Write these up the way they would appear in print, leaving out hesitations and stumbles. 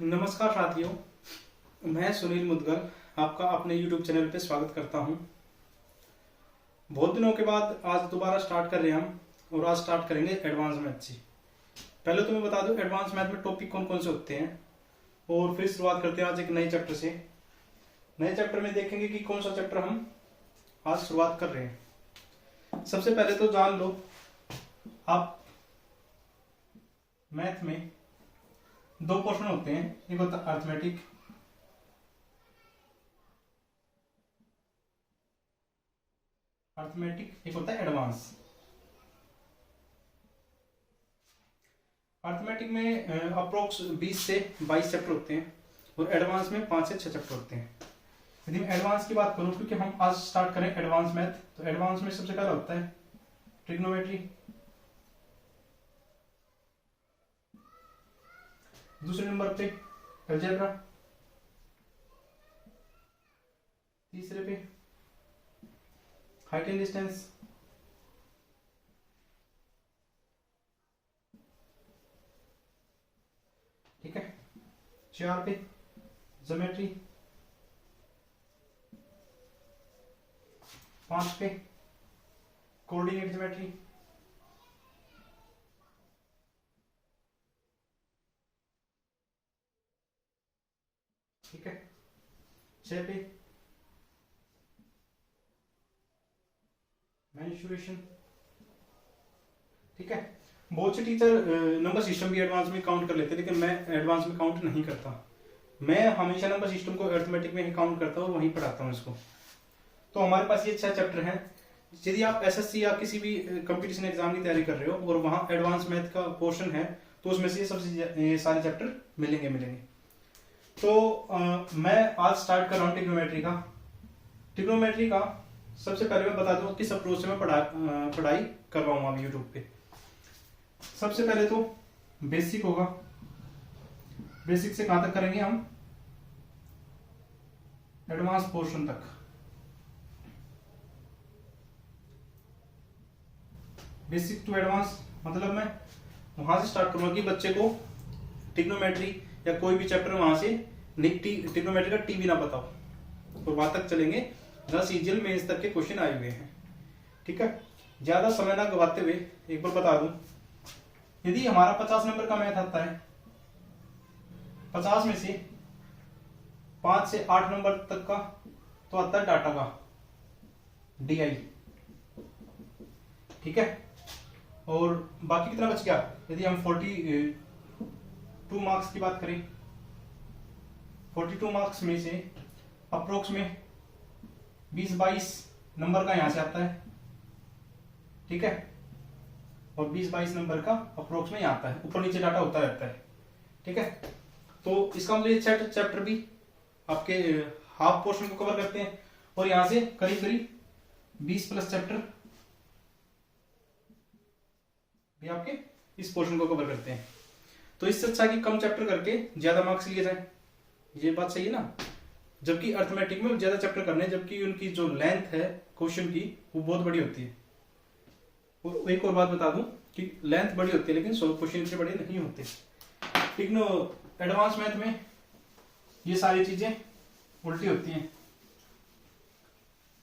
नमस्कार साथियों, मैं सुनील मुदगल आपका अपने YouTube चैनल पे स्वागत करता हूं। बहुत दिनों के बाद आज दोबारा स्टार्ट कर रहे हैं हम, और आज स्टार्ट करेंगे एडवांस मैथ से। पहले तो मैं बता दूं एडवांस मैथ में टॉपिक कौन कौन से होते हैं, और फिर शुरुआत करते हैं आज एक नए चैप्टर से। नए चैप्टर में देखेंगे कि कौन सा चैप्टर हम आज शुरुआत कर रहे हैं। सबसे पहले तो जान लो, आप मैथ में दो पोर्शन होते हैं, एक होता है अर्थमेटिक, एक होता है एडवांस। अर्थमेटिक में अप्रोक्स 20 से 22 चैप्टर होते हैं, और एडवांस में 5 से 6 चैप्टर होते हैं। यदि मैं एडवांस की बात करूं, क्योंकि हम आज स्टार्ट करें एडवांस मैथ, तो एडवांस में सबसे पहला होता है ट्रिग्नोमेट्री, दूसरे नंबर पे अलजेब्रा, तीसरे पे हाइट एंड डिस्टेंस, ठीक है, 4 पे ज्योमेट्री, 5 पे कोऑर्डिनेट ज्योमेट्री, ठीक है, 6 पे मेंसुरेशन, ठीक है। बहुत से टीचर नंबर सिस्टम भी एडवांस में काउंट कर लेते हैं, लेकिन मैं एडवांस में काउंट नहीं करता। मैं हमेशा नंबर सिस्टम को अर्थमेटिक में ही काउंट करता हूँ और वहीं पढ़ाता हूँ इसको। तो हमारे पास ये 6 चैप्टर हैं। यदि आप एसएससी या किसी भी कंपटीशन एग्जाम की तैयारी कर रहे हो और वहाँ एडवांस मैथ का पोर्शन है, तो उसमें से सबसे सारे चैप्टर मिलेंगे। तो मैं आज स्टार्ट कर रहा हूँ ट्रिग्नोमेट्री का। सबसे पहले मैं बता दूं किस अप्रोच से मैं पढ़ाई कर रहा हूँ अभी यूट्यूब पे। सबसे पहले तो बेसिक होगा। बेसिक से कहां तक करेंगे हम? एडवांस पोर्शन तक। बेसिक टू एडवांस मतलब मैं वहां से स्टार्ट करूंगा कि बच्चे को ट्रिग्नोमेट्री या कोई भी चैप्टर वहां से ट्रिग्नोमेट्री का टी भी ना पता हो, तो वहां तक चलेंगे जहां सीजीएल मेंस तक के क्वेश्चन आए हुए हैं, ठीक है। ज्यादा समय ना गवाते हुए एक बार बता दूं, यदि हमारा 50 नंबर का मैथ आता है, 50 में से 5 से 8 नंबर तक का तो आता है डाटा का डीआई, ठीक है। और बाकी कितना बच गया? यदि हम 42 मार्क्स की बात करें, 42 मार्क्स में से अप्रोक्स में 20-22 नंबर का यहां से आता है, ठीक है, और 20-22 नंबर का अप्रोक्स में यहां आता है। ऊपर नीचे डाटा होता रहता है, ठीक है। तो इसका मतलब चैप्टर भी आपके हाफ पोर्शन को कवर करते हैं, और यहां से करीब करीब 20 प्लस चैप्टर भी आपके इस पोर्शन को कवर करते हैं। तो इससे अच्छा कि कम चैप्टर करके ज्यादा मार्क्स लिए जाए, ये बात सही है ना। जबकि अर्थमेटिक में ज्यादा चैप्टर करने, जबकि उनकी जो लेंथ है क्वेश्चन की वो बहुत बड़ी होती है। और एक और बात बता दूं कि लेंथ बड़ी होती है लेकिन क्वेश्चन इतने बड़े नहीं होते। एडवांस मैथ में ये सारी चीजें उल्टी होती हैं।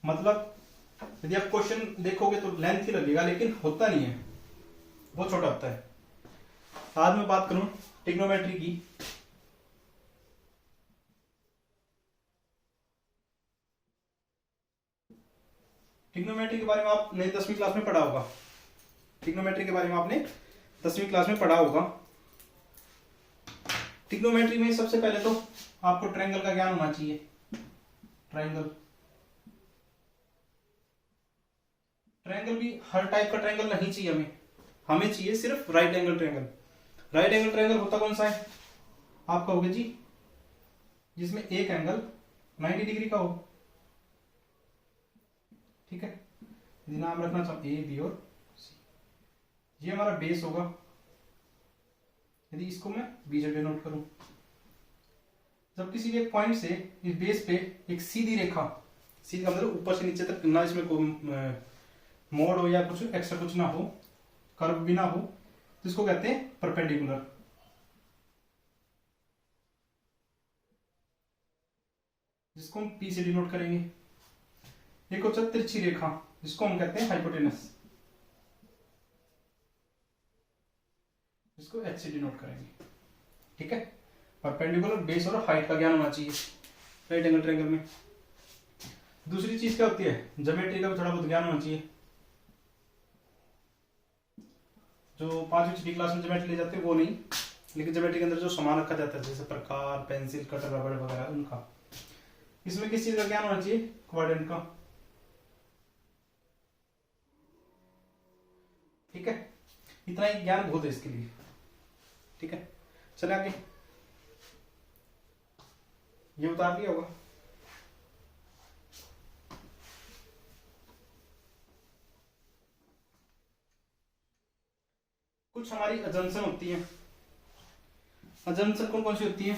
मतलब यदि आप क्वेश्चन देखोगे तो लेंथ ही लगेगा, लेकिन होता नहीं है, बहुत छोटा होता है। आज मैं बात करूं ट्रिग्नोमेट्री की। ट्रिग्नोमेट्री के बारे में आपने 10वीं क्लास में पढ़ा होगा। ट्रिग्नोमेट्री के बारे में आपने 10वीं क्लास में पढ़ा होगा। ट्रिग्नोमेट्री में सबसे पहले तो आपको ट्रायंगल का ज्ञान होना चाहिए। ट्रायंगल भी हर टाइप का ट्रायंगल नहीं चाहिए हमें चाहिए सिर्फ right angle triangle. Right angle triangle होता कौन सा है? आप कहोगे जी जिसमें एक एंगल 90 डिग्री का हो, ठीक है। यदि नाम रखना चाहो ए बी और सी, ये हमारा बेस होगा। यदि इसको मैं बीजेड डिनोट करूं, जब किसी भी एक पॉइंट से इस बेस पे एक सीधी रेखा, सीधी का मतलब ऊपर से नीचे तक ना इसमें कोई मोड हो या कुछ एक्स्ट्रा कुछ ना हो, कर्व भी ना हो, तो इसको कहते हैं परपेंडिकुलर। जिसको हम पी से डिनोट करेंगे। एक होता है तिरछी रेखा जिसको हम कहते हैं हाइपोटेनस, जिसको एच से डिनोट करेंगे। ठीक है, परपेंडिकुलर, बेस और हाइट का ज्ञान होना चाहिए राइट एंगल ट्रायंगल में। दूसरी चीज क्या होती है, ज्योमेट्री का भी थोड़ा बहुत ज्ञान होना चाहिए। जो 5वीं 6वीं क्लास में ज्योमेट्री ले जाते हैं वो नहीं, लेकिन ज्योमेट्री के अंदर जो सामान रखा जाता है जैसे प्रकार, पेंसिल, कटर, रबड़ वगैरह, उनका। इसमें किस चीज का ज्ञान होना चाहिए, क्वाड्रेंट का। ठीक है, इतना ही ज्ञान बहुत है इसके लिए। ठीक है, चले आगे। ये उतार लिया होगा। कुछ हमारी अजम्पशन होती है। अजम्पशन कौन कौन सी होती है,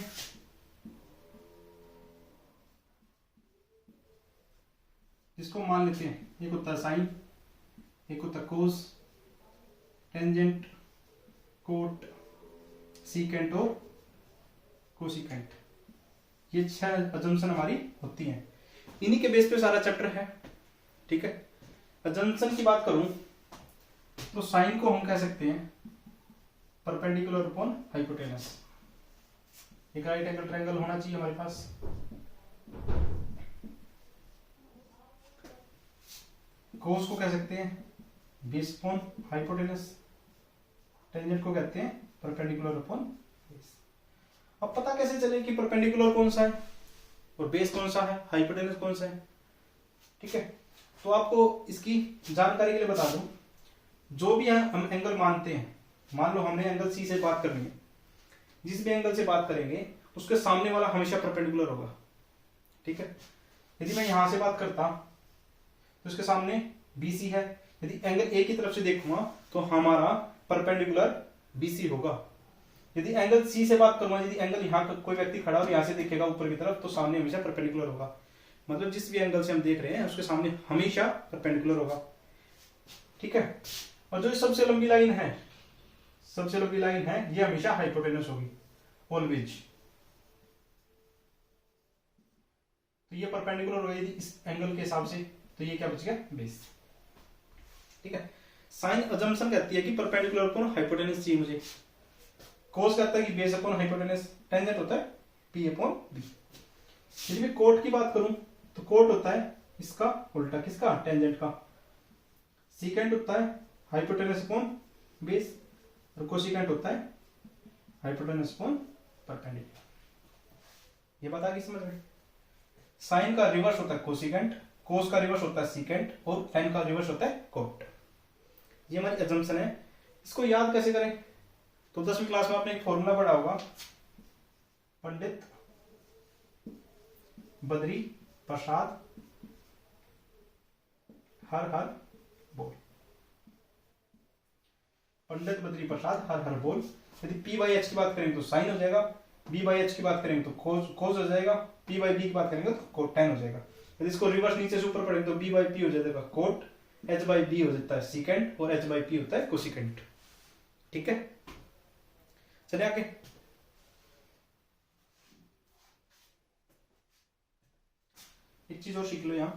जिसको मान लेते हैं। एक होता है साइन, एक होता है कोस, टेंजेंट, कोट, सीकेंट और कोसिकेंट। ये 6 अजम्पशन हमारी होती हैं। इन्हीं के बेस पे सारा चैप्टर है। ठीक है, अजम्पशन की बात करूं तो साइन को हम कह सकते हैं परपेंडिकुलर अपॉन हाइपोटेनस। एक राइट एंगल ट्रायंगल होना चाहिए हमारे पास। कोस को कह सकते हैं बेस अपॉन हाइपोटेनस। टेंजेंट को कहते हैं परपेंडिकुलर अपॉन बेस। अब पता कैसे चले कि परपेंडिकुलर कौन सा है और बेस कौन सा है, हाइपोटेनस कौन सा है। ठीक है, तो आपको इसकी जानकारी के लिए बता दूं, जो भी हम एंगल मानते हैं, मान लो हमने एंगल सी से बात करनी है, जिस भी एंगल से बात करेंगे उसके सामने वाला हमेशा परपेंडिकुलर होगा। ठीक है, यदि मैं यहां से बात करता तो उसके सामने बीसी है, यदि एंगल ए की तरफ से देखूंगा तो हमारा परपेंडिकुलर बीसी होगा। यदि एंगल सी से बात करूंगा, यदि एंगल यहाँ कोई व्यक्ति खड़ा और यहां से देखेगा ऊपर की तरफ, तो सामने हमेशा परपेंडिकुलर होगा। मतलब जिस भी एंगल से हम देख रहे हैं उसके सामने हमेशा परपेंडिकुलर होगा। ठीक है, और जो सबसे लंबी लाइन है, सबसे लंबी लाइन है, ये हमेशा हाइपोटेनस होगी ऑलवेज। तो ये परपेंडिकुलर होगा यदि इस एंगल के हिसाब से, तो ये क्या बच गया, बेस। ठीक है, साइन अजम्पशन कहती है कि परपेंडिकुलर अपॉन हाइपोटेनस चाहिए मुझे। कोस कहता है कि बेस अपॉन हाइपोटेनस। टेंजेंट होता है पी अपॉन बी। यदि मैं कोट की बात करूं तो कोट होता है इसका उल्टा, किसका, टेंजेंट का। सीकेंट होता है हाइपोटेनस अपॉन बेस, और कोसिकेंट होता है हाइपोटेनस अपॉन परपेंडिकुलर। ये बता कि समझ में। साइन का रिवर्स होता है कोसिकेंट, कोस का रिवर्स होता है सीकेंट, और टेन का रिवर्स होता है कोट। ये हमारी अजम्पशन है। इसको याद कैसे करें, तो 10वीं क्लास में आपने एक फॉर्मूला पढ़ा होगा, पंडित बद्री प्रसाद हर हर बोल। पंडित बद्री प्रसाद हर हर बोल। यदि पी बाई एच की बात करेंगे तो साइन हो जाएगा, बी बाई एच की बात करेंगे तो कोस हो जाएगा, पी बाई बी की बात करेंगे तो कोट टेन हो जाएगा। यदि इसको रिवर्स नीचे से ऊपर पढ़ेंगे तो बी बाई पी हो जाएगा कोट, एच बाई बी हो जाता है सीकेंट, और एच बाई पी होता है कोसिकेंट। ठीक है, चलिए आगे। एक चीज और सीख लो यहां,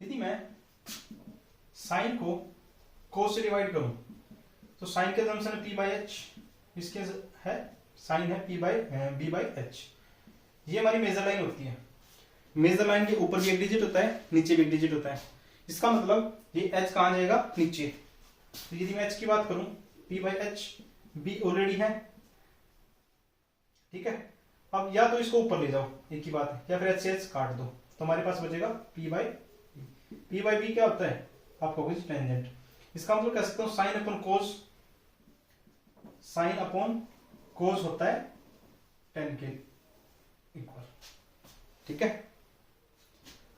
यदि मैं साइन को कोस से डिवाइड करूं तो साइन के जंक्शन है पी बाई एच, इसके है साइन है P by B by H. ये हमारी मेजर लाइन होती है। मेजर लाइन के ऊपर भी एक डिजिट होता है, नीचे भी एक डिजिट होता है। इसका मतलब ये एच कहां जाएगा, नीचे। तो यदि मैं एच की बात करूं, P by H, B already है। ठीक है, अब या तो इसको ऊपर ले जाओ, एक ही बात है, या फिर एच से एच काट दो, तो हमारे पास बचेगा P by B. P by B क्या होता है, आपको कुछ टेंजेंट। इसका मतलब कह सकते हो साइन अपॉन कोस, साइन अपॉन कोस होता है टेन के इक्वल। ठीक है,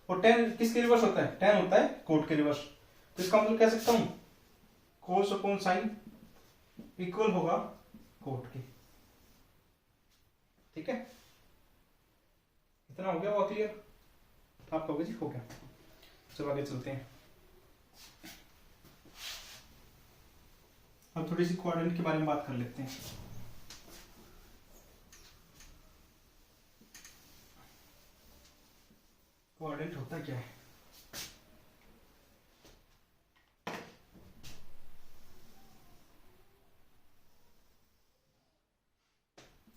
और टेन किसके रिवर्स होता है, टेन होता है कोट के रिवर्स। तो इसका मतलब कह सकता हूं कोस अपॉन साइन इक्वल होगा कोट के। ठीक है, इतना हो गया, वो क्लियर आपका होगा जी, हो गया। चलो आगे चलते हैं। अब थोड़ी सी क्वाड्रेंट के बारे में बात कर लेते हैं। क्वाड्रेंट होता क्या है?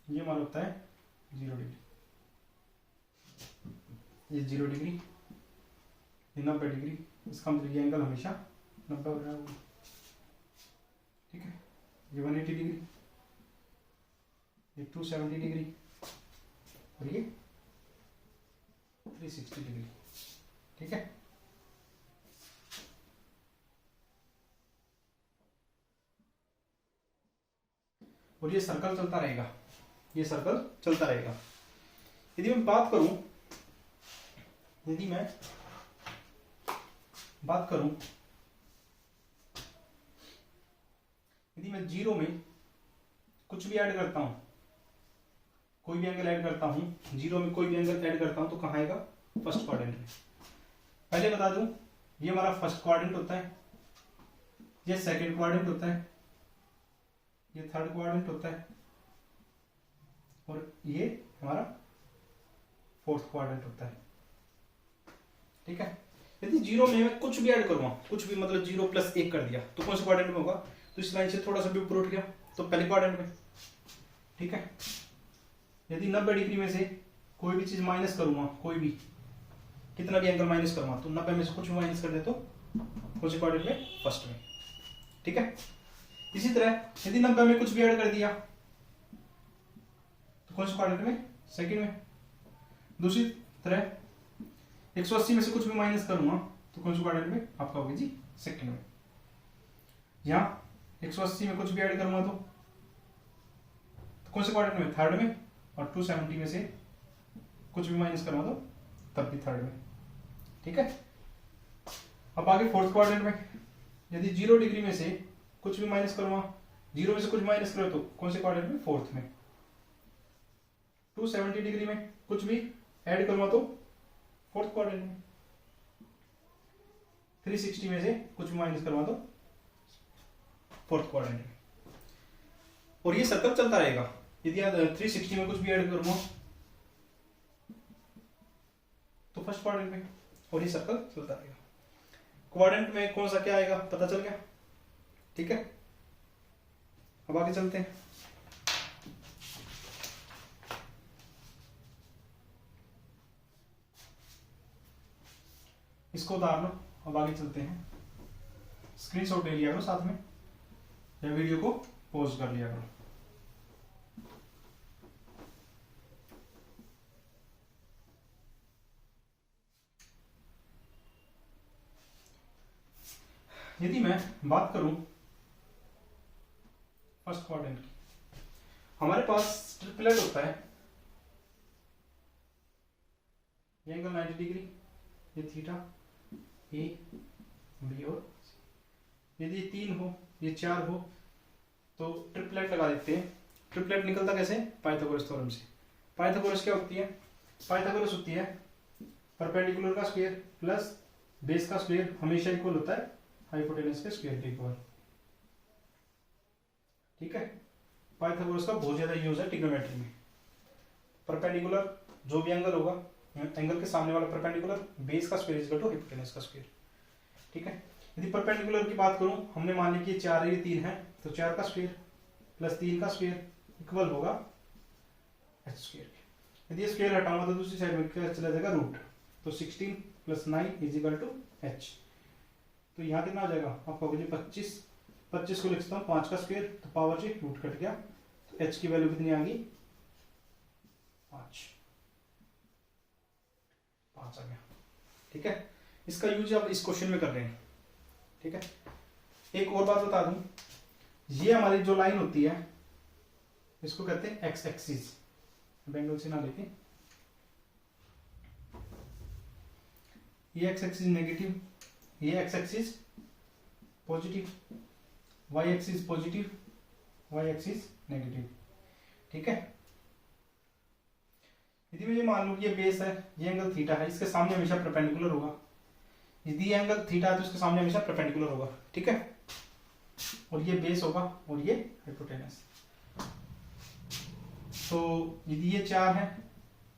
ये हमारा होता है 0 डिग्री, ये 0 डिग्री, ये 90 डिग्री। इसका मतलब ये एंगल हमेशा 90 हो रहा होगा, ठीक है। ये 180 डिग्री, ये 270 डिग्री और ये 360 डिग्री, ठीक है। और ये सर्कल चलता रहेगा, ये सर्कल चलता रहेगा। यदि मैं बात करूं, यदि मैं बात करूं, यदि मैं 0 में कुछ भी ऐड करता हूं, कोई भी एंगल ऐड करता हूं, 0 में कोई भी एंगल ऐड करता हूं तो कहां आएगा? फर्स्ट क्वाड्रेंट में। पहले बता दूं, ये हमारा फर्स्ट क्वाड्रेंट होता है, ये सेकंड क्वाड्रेंट होता है, ये थर्ड क्वाड्रेंट होता है और ये हमारा फोर्थ क्वाड्रेंट होता है, ठीक है। यदि 0 में मैं कुछ भी ऐड करूंगा, कुछ भी मतलब 0 + 1 कर दिया तो कौन से क्वाड्रेंट में होगा? तो इस लाइन से थोड़ा सा भी ऊपर उठ गया तो पहले क्वाड्रेंट में, ठीक है। यदि 90 डिग्री में से कोई भी चीज माइनस करूंगा, कोई भी कितना भी एंगल माइनस करूंगा तो 90 में से कुछ भी माइनस कर दे तो कौन से क्वाड्रेंट में? फर्स्ट में, ठीक है। इसी तरह यदि 90 में कुछ भी ऐड कर दिया तो कौन से क्वाड्रेंट में? सेकंड में। दूसरी तरह 180 में से कुछ भी माइनस करूंगा तो कौन से क्वाड्रेंट में? आपका होगा जी सेकंड में। यहां 180 में कुछ भी ऐड करूंगा तो कौन से क्वाड्रेंट में? थर्ड में। और 270 में से कुछ भी माइनस करूंगा तो तब भी थर्ड में, ठीक है। अब आगे फोर्थ क्वाड्रेंट में, यदि 0 डिग्री में से कुछ भी माइनस करूंगा, 0 में से कुछ माइनस करो तो कौन से क्वाड्रेंट में? फोर्थ में। 270 डिग्री में कुछ भी ऐड करूंगा तो फोर्थ क्वाड्रेंट में। 360 में से कुछ भी माइनस करूंगा तो फोर्थ क्वाड्रेंट में। और ये सर्कल चलता रहेगा। यदि 360 में कुछ भी ऐड करूंगा तो फर्स्ट क्वाड्रेंट में, और ये सर्कल चलता रहेगा। क्वाड्रेंट में कौन सा क्या आएगा पता चल गया, ठीक है। अब आगे चलते हैं। इसको उतार लो, अब आगे चलते हैं। स्क्रीनशॉट ले लिया करो साथ में, या वीडियो को पॉज कर लिया करो। यदि मैं बात करूं फर्स्ट क्वाड्रेंट की, हमारे पास ट्रिपलेट होता है। ये एंगल 90 डिग्री, ये थीटा, ए बी और सी। यदि 3 हो, ये 4 हो तो ट्रिपलेट लगा देते हैं। ट्रिपलेट निकलता कैसे? पाइथागोरस थ्योरम से। पाइथागोरस क्या होती है? पाइथागोरस होती है परपेंडिकुलर का स्क्वायर प्लस बेस का स्क्वायर हमेशा इक्वल होता है हाइपोटेनस के स्क्वायर के इक्वल, ठीक है। पाइथागोरस का बहुत ज्यादा यूज है ट्रिग्नोमेट्री में। परपेंडिकुलर जो भी एंगल होगा, एंगल के सामने वाला परपेंडिकुलर, बेस का स्क्वायर इक्वल टू हाइपोटेनस का स्क्वायर, ठीक है। यदि परपेंडिकुलर की बात करूं, हमने मान लिया कि 4 ये 3 है तो 4 का स्क्वायर प्लस 3 का स्क्वायर इक्वल होगा h स्क्वायर के। यदि स्क्वायर हटाऊंगा तो दूसरी साइड में क्या चला जाएगा? रूट। तो 16 + 9 = h। तो यहाँ कितना हो जाएगा आपका? 25 को लिखता हूँ 5 का स्क्वायर तो पावर जी रूट कट गया तो h की वैल्यू कितनी आ गई? 5 आ गया, ठीक है। इसका यूज आप इस क्वेश्चन में कर रहे हैं, ठीक है। एक और बात बता दूं, ये हमारी जो लाइन होती है इसको कहते हैं एक्स एक्सिस। बेंगल से ना लेके, ये एक्स एक्सिस नेगेटिव, ये X axis positive, Y axis positive, Y axis negative, ठीक है। यदि मैं ये मान लूं कि ये बेस है, ये एंगल थीटा है, इसके सामने हमेशा परपेंडिकुलर होगा। यदि ये एंगल थीटा है तो इसके सामने हमेशा परपेंडिकुलर होगा, ठीक है। और ये बेस होगा और ये हाइपोटेनस। तो यदि ये 4 है,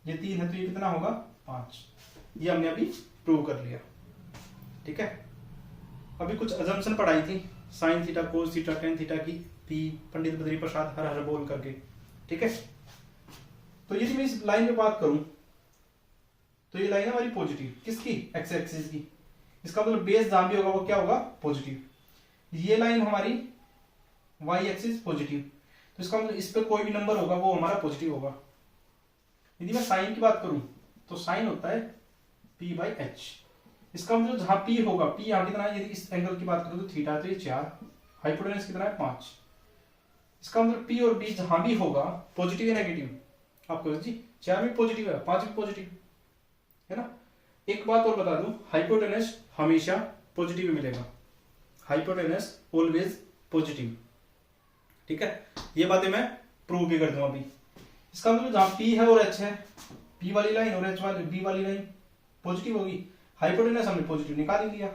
ये 3 है, तो ये कितना होगा 5। ये हमने अभी प्रूव कर लिया। ठीक है, अभी कुछ अजम्पशन पढ़ाई थी sine theta cos theta tan theta की थी पंडित बद्री प्रसाद हर हर बोल करके। ठीक है, तो यदि मैं इस लाइन में बात करूं तो ये लाइन है हमारी पॉजिटिव, किसकी, एक्स एक्सिस की। इसका मतलब बेस जहां भी होगा वो क्या होगा, पॉजिटिव। ये लाइन हमारी वाई एक्सिस पॉजिटिव, तो इसका मतलब इस पे कोई भी नंबर होगा वो हमारा पॉजिटिव होगा। यदि मैं साइन की बात करूं तो साइन होता है P बाई एच। इसका मतलब जहां P होगा, P यहाँ कितना है, यदि इस एंगल की बात करूं तो थीटा, तो ये 4, हाइपोटेनस कितना है 5। इसका मतलब P और B जहां भी होगा पॉजिटिव या नेगेटिव, आपको जी 4 भी पॉजिटिव है 5 भी पॉजिटिव है ना। एक बात और बता दूं, हाइपोटेनस हमेशा पॉजिटिव मिलेगा, हाइपोटेनस ऑलवेज पॉजिटिव। ठीक है, ये बातें मैं प्रूव भी कर दूं अभी। इसका मतलब जहां P है और H है, P वाली लाइन और H वाली B वाली लाइन पॉजिटिव होगी। हाइपोटेनस हमने पॉजिटिव निकाल ही लिया।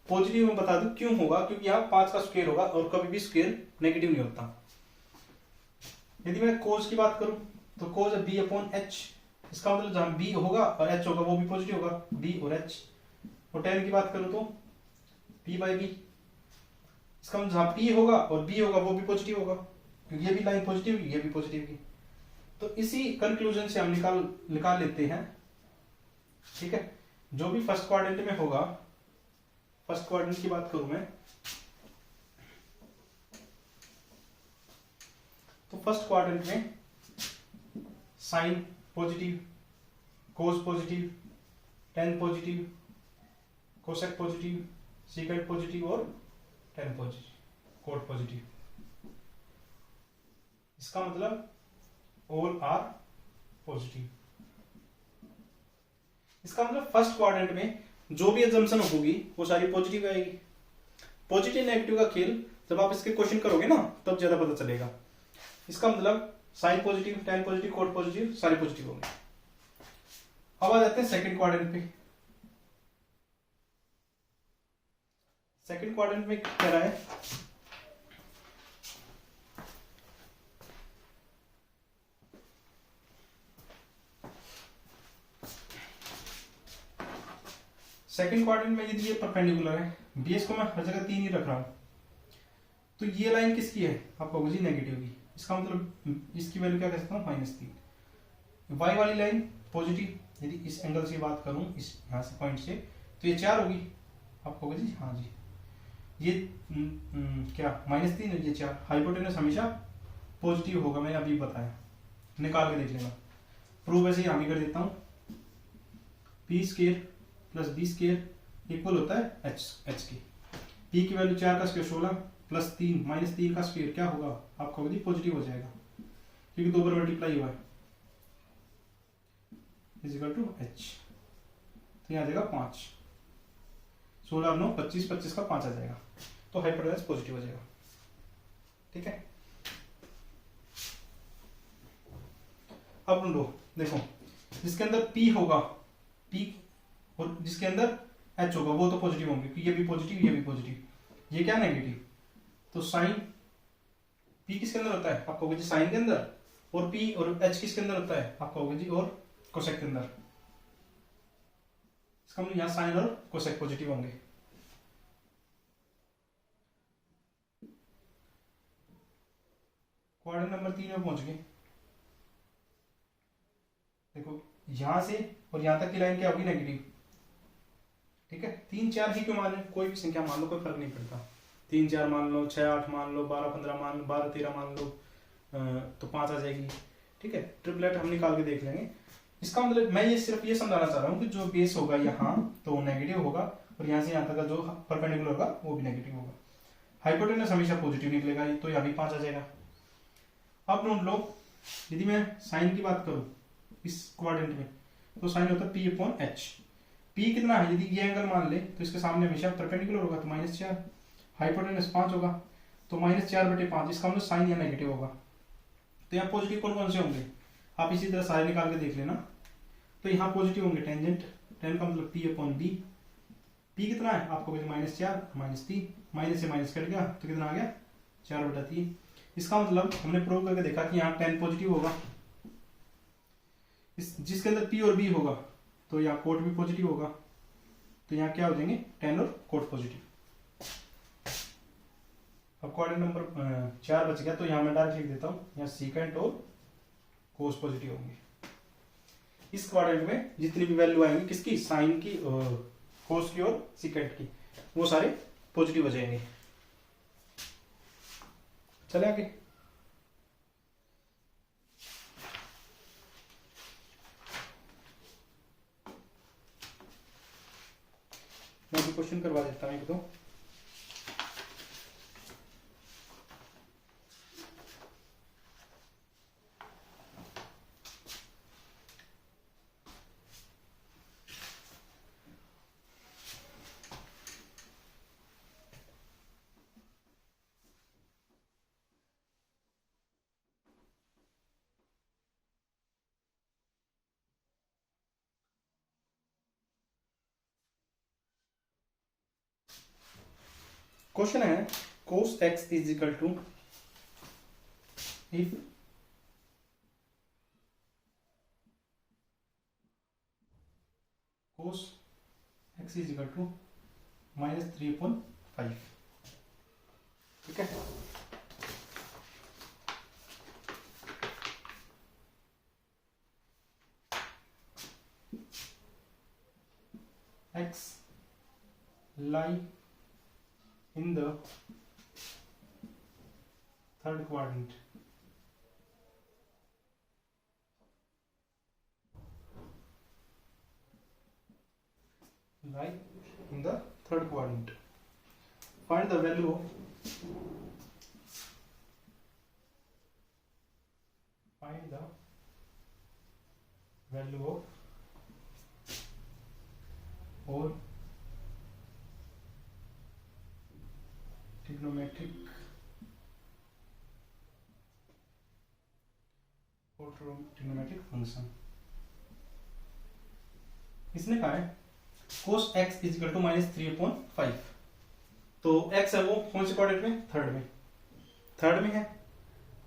पॉजिटिव में बता दूं क्यों होगा, क्योंकि यहाँ 5 का स्क्वायर होगा और कभी भी स्क्वायर नेगेटिव नहीं होता। यदि मैं कोस की बात करूं तो कोस है B अपॉन H। इसका मतलब जहां B होगा और H होगा वो भी पॉजिटिव होगा, B और H। और टेन की बात करूं तो P बाई B। इसका मतलब जहां P होगा और B होगा वो भी पॉजिटिव होगा, क्योंकि ये भी लाइन पॉजिटिव की, ये भी पॉजिटिव की। तो इसी कंक्लूजन से हम निकाल लेते हैं। ठीक है, जो भी फर्स्ट क्वाड्रेंट में होगा, फर्स्ट क्वाड्रेंट की बात करूं मैं तो फर्स्ट क्वाड्रेंट में sine positive, cos positive, tan positive, cosec positive, secant positive और टेन पॉजिटिव, कोट पॉजिटिव। इसका मतलब ऑल आर पॉजिटिव। इसका मतलब फर्स्ट क्वाड्रेंट में जो भी अजम्पशन होगी वो सारी पॉजिटिव आएगी। पॉजिटिव नेगेटिव का खेल जब आप इसके क्वेश्चन करोगे ना तब ज्यादा पता चलेगा। इसका मतलब sine positive, tan positive, cot positive, सारे पॉजिटिव होंगे। अब आ जाते हैं सेकंड क्वाड्रेंट पे। सेकंड क्वाड्रेंट में क्या कह रहा है, सेकंड क्वाड्रेंट में यदि ये परपेंडिकुलर है, बेस को मैं हर जगह 3 ही रख रहा हूं, तो ये लाइन किसकी है, आप कहोगे जी नेगेटिव की। इसका मतलब इसकी वैल्यू क्या कह सकता हूं, -3। वाई वाली लाइन पॉजिटिव, यदि इस एंगल से बात करूं, इस यहां से पॉइंट से, तो ये 4 होगी। आप कहोगे जी हाँ जी, ये क्या -3 है, ये 4। हाइपोटेनस हमेशा पॉजिटिव होगा, मैंने अभी बताया, निकाल के देख लेना। प्रूफ ऐसे ही हम ही कर देता हूं। P square plus B square equal होता है एच की। पी की वैल्यू 4 का स्क्वायर 16 प्लस 3 -3 का स्क्वायर क्या होगा, आप कहोगे पॉजिटिव हो जाएगा क्योंकि 2 बार मल्टीप्लाई हुआ है, इज इक्वल टू एच। तो यहाँ आ जाएगा 5, 16 9 25, 25 का 5 आ जाएगा, तो हाइपोटेनस पॉजिटिव हो जाएगा। ठीक है, अब ढूंढो, देखो जिसके अंदर P होगा, P और जिसके अंदर H होगा वो तो पॉजिटिव होंगे, क्योंकि ये भी पॉजिटिव ये भी पॉजिटिव, ये क्या नेगेटिव। तो साइन P किसके अंदर होता है, आप कहोगे जी साइन के अंदर, और P और H किसके अंदर होता है, आप कहोगे जी और कोसेक के अंदर। इसका मतलब यहां साइन और कोसेक पॉजिटिव होंगे। क्वाड्रेंट नंबर 3 में पहुंच गए। देखो यहां से और यहां तक की लाइन क्या होगी, नेगेटिव। ठीक है, 3 4 ही क्यों मान लें, कोई भी संख्या मान लो, कोई फर्क नहीं पड़ता। 3 4 मान लो, 6 8 मान लो, 12 15 मान लो, 12 13 मान लो, तो 5 आ जाएगी। ठीक है, ट्रिपलेट हम निकाल के देख लेंगे। इसका मतलब मैं ये सिर्फ ये समझाना चाह रहा हूँ कि जो बेस होगा यहाँ तो नेगेटिव होगा, और यहाँ से यहाँ तक का जो परपेंडिकुलर होगा वो भी नेगेटिव होगा। हाइपोटेनस हमेशा पॉजिटिव निकलेगा, तो यहाँ भी 5 आ जाएगा। अब नोट लो, यदि मैं साइन की बात करूं इस क्वाड्रेंट में, तो साइन होता है P अपॉन H। P कितना है, यदि ये एंगल मान ले तो इसके सामने हमेशा परपेंडिकुलर होगा, तो -4। हाइपोटेनस 5 होगा, तो -4/5, इसका मतलब साइन यहाँ नेगेटिव होगा। तो यहाँ पॉजिटिव कौन कौन से होंगे, आप इसी तरह सारे निकाल के देख लेना। तो यहाँ पॉजिटिव होंगे टेंजेंट, टेन का मतलब P अपॉन B। पी कितना है आपको -4 -3, माइनस से माइनस कट गया तो कितना आ गया 4/3। इसका मतलब हमने प्रूव करके देखा कि यहाँ 10 पॉजिटिव होगा, जिसके अंदर पी और बी होगा तो यहाँ कोट भी पॉजिटिव होगा, तो यहाँ क्या हो जाएंगे 10 और कोट पॉजिटिव। अब क्वाड्रेंट नंबर 4 बच गया, तो यहाँ मैं डायरेक्ट लिख देता हूँ, यहाँ सीकेंट और कोस पॉजिटिव होंगे। इस क्वाड्रेंट में जितनी भी वैल्यू आएंगी किसकी, साइन की, कोस की और सीकेंट की, वो सारे पॉजिटिव हो जाएंगे। चले आगे। मैं भी क्वेश्चन करवा देता हूँ एक दो। क्वेश्चन है cos x is equal to, if cos x is equal to -3/5, ठीक है। x lie in the third quadrant, lie in the third quadrant. Find the value of, find the value of or trigonometric function. इसने कहा है cos x is equal to -3/5, तो x है वो कौन से क्वाड्रेंट में, थर्ड में है,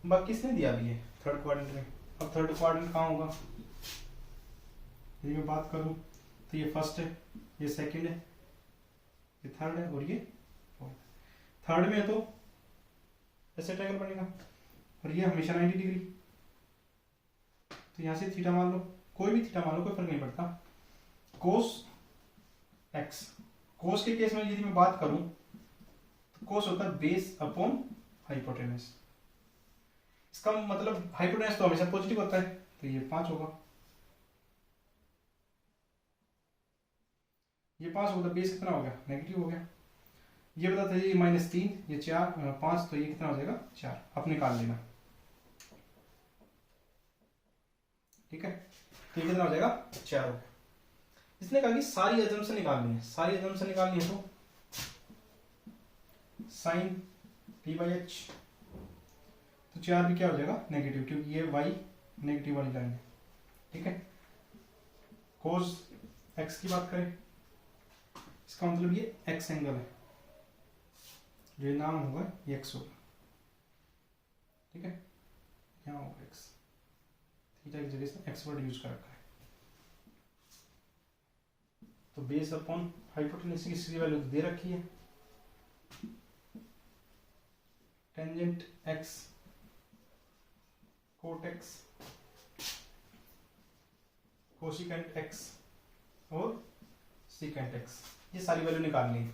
बाकी इसने दिया भी है थर्ड क्वाड्रेंट में। अब थर्ड क्वाड्रेंट कहाँ होगा, यदि मैं बात करूं तो ये फर्स्ट है, ये सेकंड है, ये थर्ड है और ये फोर्थ। थर्ड में है तो ऐसे ट्रायंगल बनेगा, और ये हमेशा 90 डिग्री, तो यहां से थीटा मान लो, कोई भी थीटा मान लो, कोई फर्क नहीं पड़ता। कोस एक्स, कोस के केस में यदि मैं बात करूं तो कोस होता है बेस अपॉन हाइपोटेनस। इसका मतलब हाइपोटेनस तो हमेशा पॉजिटिव होता है, तो ये 5 होगा, ये 5 होगा, तो बेस कितना हो गया, नेगेटिव हो गया। ये बता था ये -3, ये 4 5, तो ये कितना हो जाएगा 4, आप निकाल लेना, ठीक है। तो ये कितना हो जाएगा 4 हो गया। इसने कहा कि सारी अजम्पशन निकालनी है, सारी अजम्पशन निकालनी है तो साइन p/h, तो 4 भी क्या हो जाएगा नेगेटिव, क्योंकि ये y नेगेटिव वाली लाइन है, ठीक है। कोस x की बात करें, इसका मतलब ये x एंगल है, जो ये नाम होगा ये x होगा, ठीक है। यहाँ होगा x, थीटा की जगह से x वर्ड यूज कर रखा है। तो बेस अपॉन हाइपोटेनस की इसकी वैल्यू दे रखी है, tangent x cot x cosecant x और सीकेंट x, ये सारी वैल्यू निकालनी है।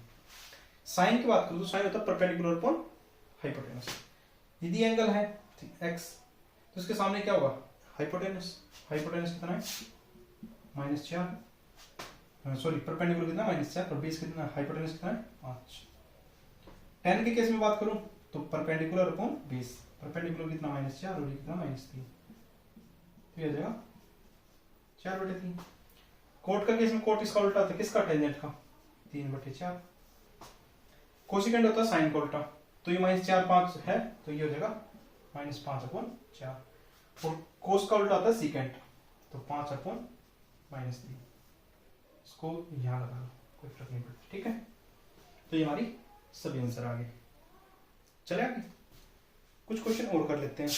साइन की बात करूं तो साइन होता है परपेंडिकुलर अपॉन हाइपोटेनस। यदि एंगल है x तो उसके सामने क्या होगा हाइपोटेनस, हाइपोटेनस कितना है -4, सॉरी परपेंडिकुलर कितना -4, और बेस कितना, हाइपोटेनस कितना है 5। टेन के केस में बात करूं तो परपेंडिकुलर अपॉन बेस, परपेंडिकुलर कितना -4 और ये कितना -3, तो ये आ जाएगा 4/3। कोट का केस में कोट इसका उल्टा होता है, किसका, टेंजेंट का, 3/4। कोसिकेंट होता है साइन का उल्टा, तो ये -4 5 है, तो ये हो जाएगा -5/4, और कोस का उल्टा होता है सीकेंट, तो 5/-3, इसको यहां लगा लो, कोई फर्क नहीं पड़ता। ठीक है, तो ये हमारी सभी आंसर आ गए। चले आगे कुछ क्वेश्चन और कर लेते हैं।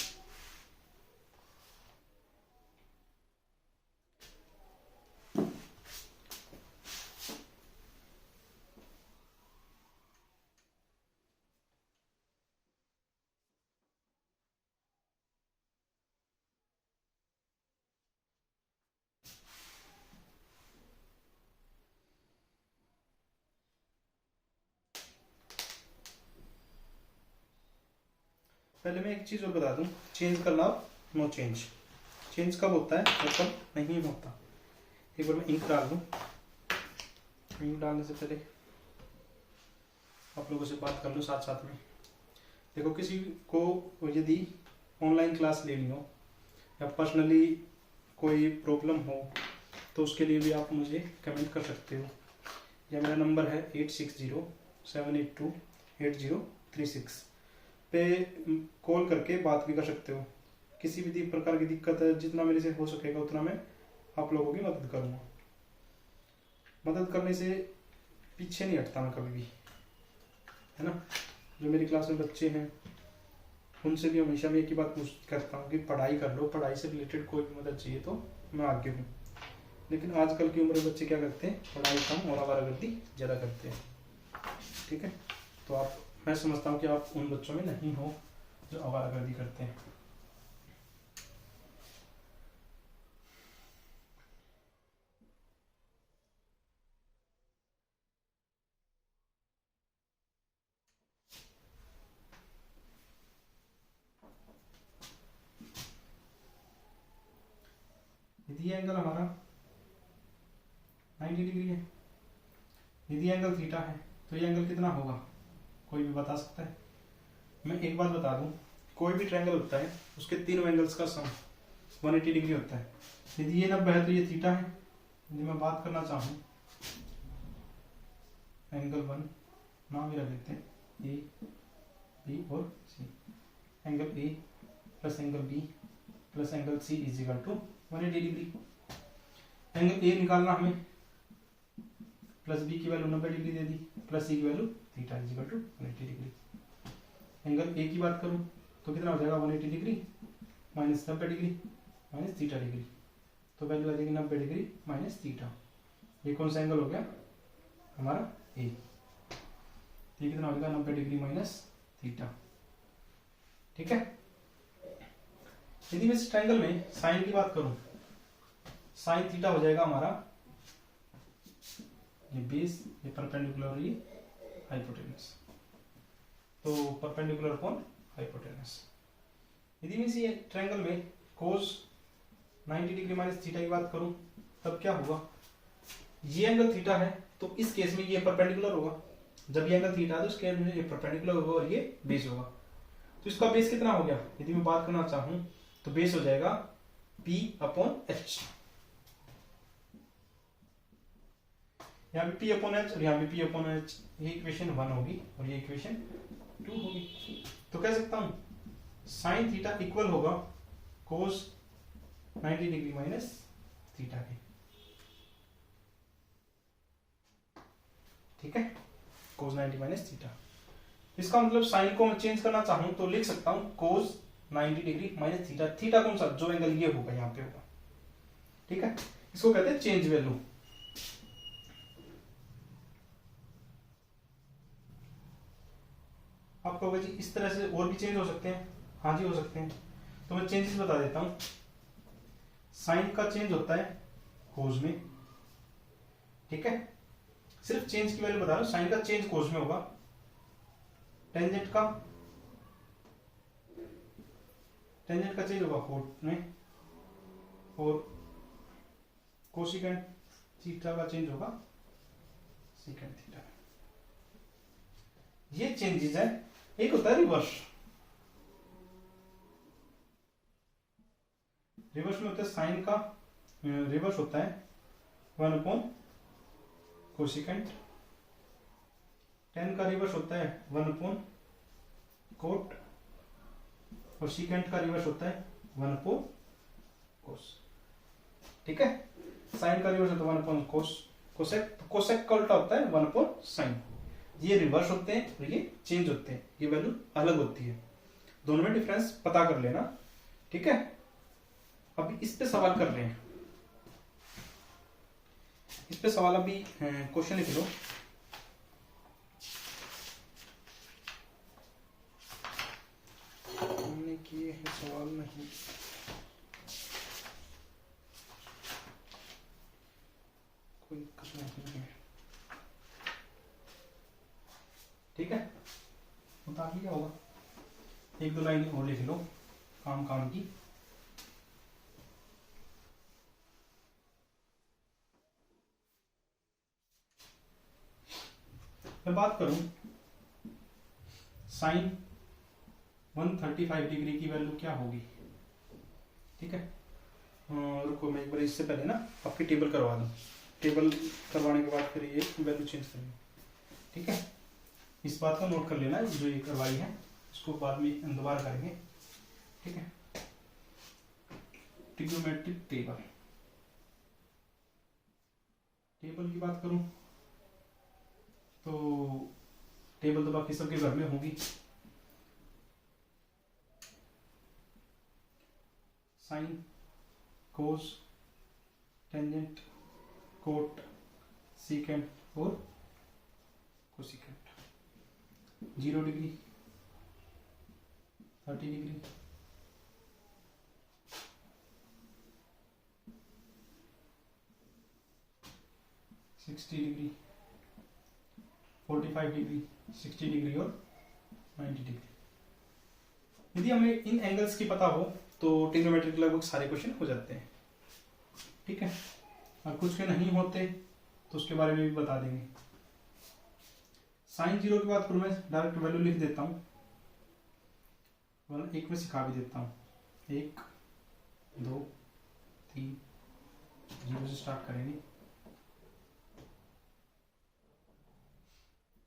पहले मैं एक चीज और बता दूं, चेंज का लाभ नो चेंज। चेंज कब होता है और कब नहीं होता। एक बार मैं इंक डाल दूं। इंक डालने से पहले आप लोगों से बात कर लूं साथ साथ में। देखो, किसी को यदि ऑनलाइन क्लास लेनी हो या पर्सनली कोई प्रॉब्लम हो तो उसके लिए भी आप मुझे कमेंट कर सकते हो, या मेरा नंबर है 8607828036 पे कॉल करके बात भी कर सकते हो। किसी भी प्रकार की दिक्कत है, जितना मेरे से हो सकेगा उतना मैं आप लोगों की मदद करूँगा। मदद करने से पीछे नहीं हटता मैं कभी भी, है ना। जो मेरी क्लास में बच्चे हैं उनसे भी हमेशा मैं एक ही बात पूछ करता हूँ कि पढ़ाई कर लो, पढ़ाई से रिलेटेड कोई भी मदद चाहिए तो मैं आगे हूँ। लेकिन आजकल की उम्र में बच्चे क्या करते हैं, पढ़ाई कम और आवारागर्दी ज़्यादा करते हैं। ठीक है, तो मैं समझता हूँ कि आप उन बच्चों में नहीं हो जो आवारागर्दी करते हैं। यदि ये एंगल हमारा 90 डिग्री है, यदि एंगल थीटा है, तो ये एंगल कितना होगा, कोई भी बता सकता है। मैं एक बात बता दूं, कोई भी ट्रायंगल होता है उसके तीनों एंगल्स का सम 180 डिग्री होता है। यदि ये 90 है तो ये थीटा है। यदि मैं बात करना चाहूँ एंगल 1, नाम भी रख देते हैं ए बी और C. Angle A plus angle B plus angle C is equal to 180 degree. Angle A निकालना हमें, प्लस बी की वैल्यू 90 डिग्री दे दी, प्लस सी की value theta is equal to 180 degree. Angle A की बात करूं तो कितना हो जाएगा, 180 degree minus 90 degree minus theta degree, तो वैल्यू आ जाएगी 90 डिग्री माइनस थीटा। ये कौन सा एंगल हो गया हमारा ए। ये कितना हो जाएगा 90 डिग्री माइनस थीटा। ठीक है, यदि मैं इस ट्रायंगल में साइन की बात करूं, साइन थीटा हो जाएगा हमारा ये बेस, ये परपेंडिकुलर और ये हाइपोटेनस, तो परपेंडिकुलर अपॉन हाइपोटेनस। यदि मैं इसी ट्रायंगल में कोस 90 डिग्री माइनस थीटा की बात करूं तब क्या होगा, ये एंगल थीटा है तो इस केस में ये परपेंडिकुलर होगा। जब ये एंगल थीटा है तो इस केस में ये परपेंडिकुलर होगा और ये बेस होगा। तो इसका बेस कितना हो गया, यदि मैं बात करना चाहूं तो बेस हो जाएगा P अपॉन H। यहाँ भी P अपॉन H और यहाँ भी P अपॉन H। ये इक्वेशन 1 होगी और ये इक्वेशन 2 होगी। तो कह सकता हूं साइन थीटा इक्वल होगा कोस 90 डिग्री माइनस थीटा के। ठीक है, कोस 90 माइनस थीटा। इसका मतलब साइन को मैं चेंज करना चाहूं तो लिख सकता हूं कोस 90 डिग्री माइनस थीटा। थीटा कौन सा, जो एंगल ये होगा यहाँ पे होगा। ठीक है, इसको कहते हैं चेंज वैल्यू। आप कहोगे जी इस तरह से और भी चेंज हो सकते हैं। हाँ जी हो सकते हैं, तो मैं चेंजेस बता देता हूं। साइन का चेंज होता है कोस में। ठीक है, सिर्फ चेंज की वैल्यू बता रहा हूं। साइन का चेंज कोस में होगा, टेंजेंट का चेंज होगा कोट में, और कोसिकेंट थीटा का चेंज होगा सीकेंट थीटा में। ये चेंजेस है। एक होता है रिवर्स। रिवर्स में होता है साइन का रिवर्स होता है 1 अपॉन कोसिकेंट। टेन का रिवर्स होता है 1 अपॉन कोट, और सीकेंट का रिवर्स होता है 1 अपॉन कोस। ठीक है, साइन का रिवर्स होता है 1 अपॉन कोस कोसेक, कोसेक का उल्टा होता है 1 अपॉन साइन। ये रिवर्स होते हैं और ये चेंज होते हैं, ये वैल्यू अलग होती है, दोनों में डिफरेंस पता कर लेना, ठीक है। अब इस पे सवाल कर रहे हैं, इस पे सवाल अभी क्वेश्चन लिख लो। हमने किए हैं सवाल नहीं, कोई दिक्कत नहीं है, ठीक है। बता दिया होगा, एक दो लाइन और लिख लो काम काम की। मैं बात करूं साइन 135 डिग्री की वैल्यू क्या होगी, ठीक है। रुको मैं एक बार इससे पहले ना आपकी टेबल करवा दूं, टेबल करवाने के बाद फिर ये वैल्यू चेंज करेंगे, ठीक है। इस बात को नोट कर लेना, जो ये करवाई है इसको बाद में दोबारा करेंगे, ठीक है। ट्रिग्नोमेट्रिक टेबल, टेबल की बात करूं तो टेबल तो बाकी सबके घर में होगी। साइन, कोस, टेंजेंट, कोट, सीकेंट और cosecant. 0 degree, 30 degree, 60 degree, 45 degree, 60 degree और 90 डिग्री। यदि हमें इन एंगल्स की पता हो तो ट्रिग्नोमेट्री के लगभग सारे क्वेश्चन हो जाते हैं, ठीक है। और कुछ के नहीं होते तो उसके बारे में भी बता देंगे। साइन 0 की बात करूं, मैं डायरेक्ट वैल्यू लिख देता हूं, एक में सिखा भी देता हूं। 1 2 3, 0 से स्टार्ट करेंगे।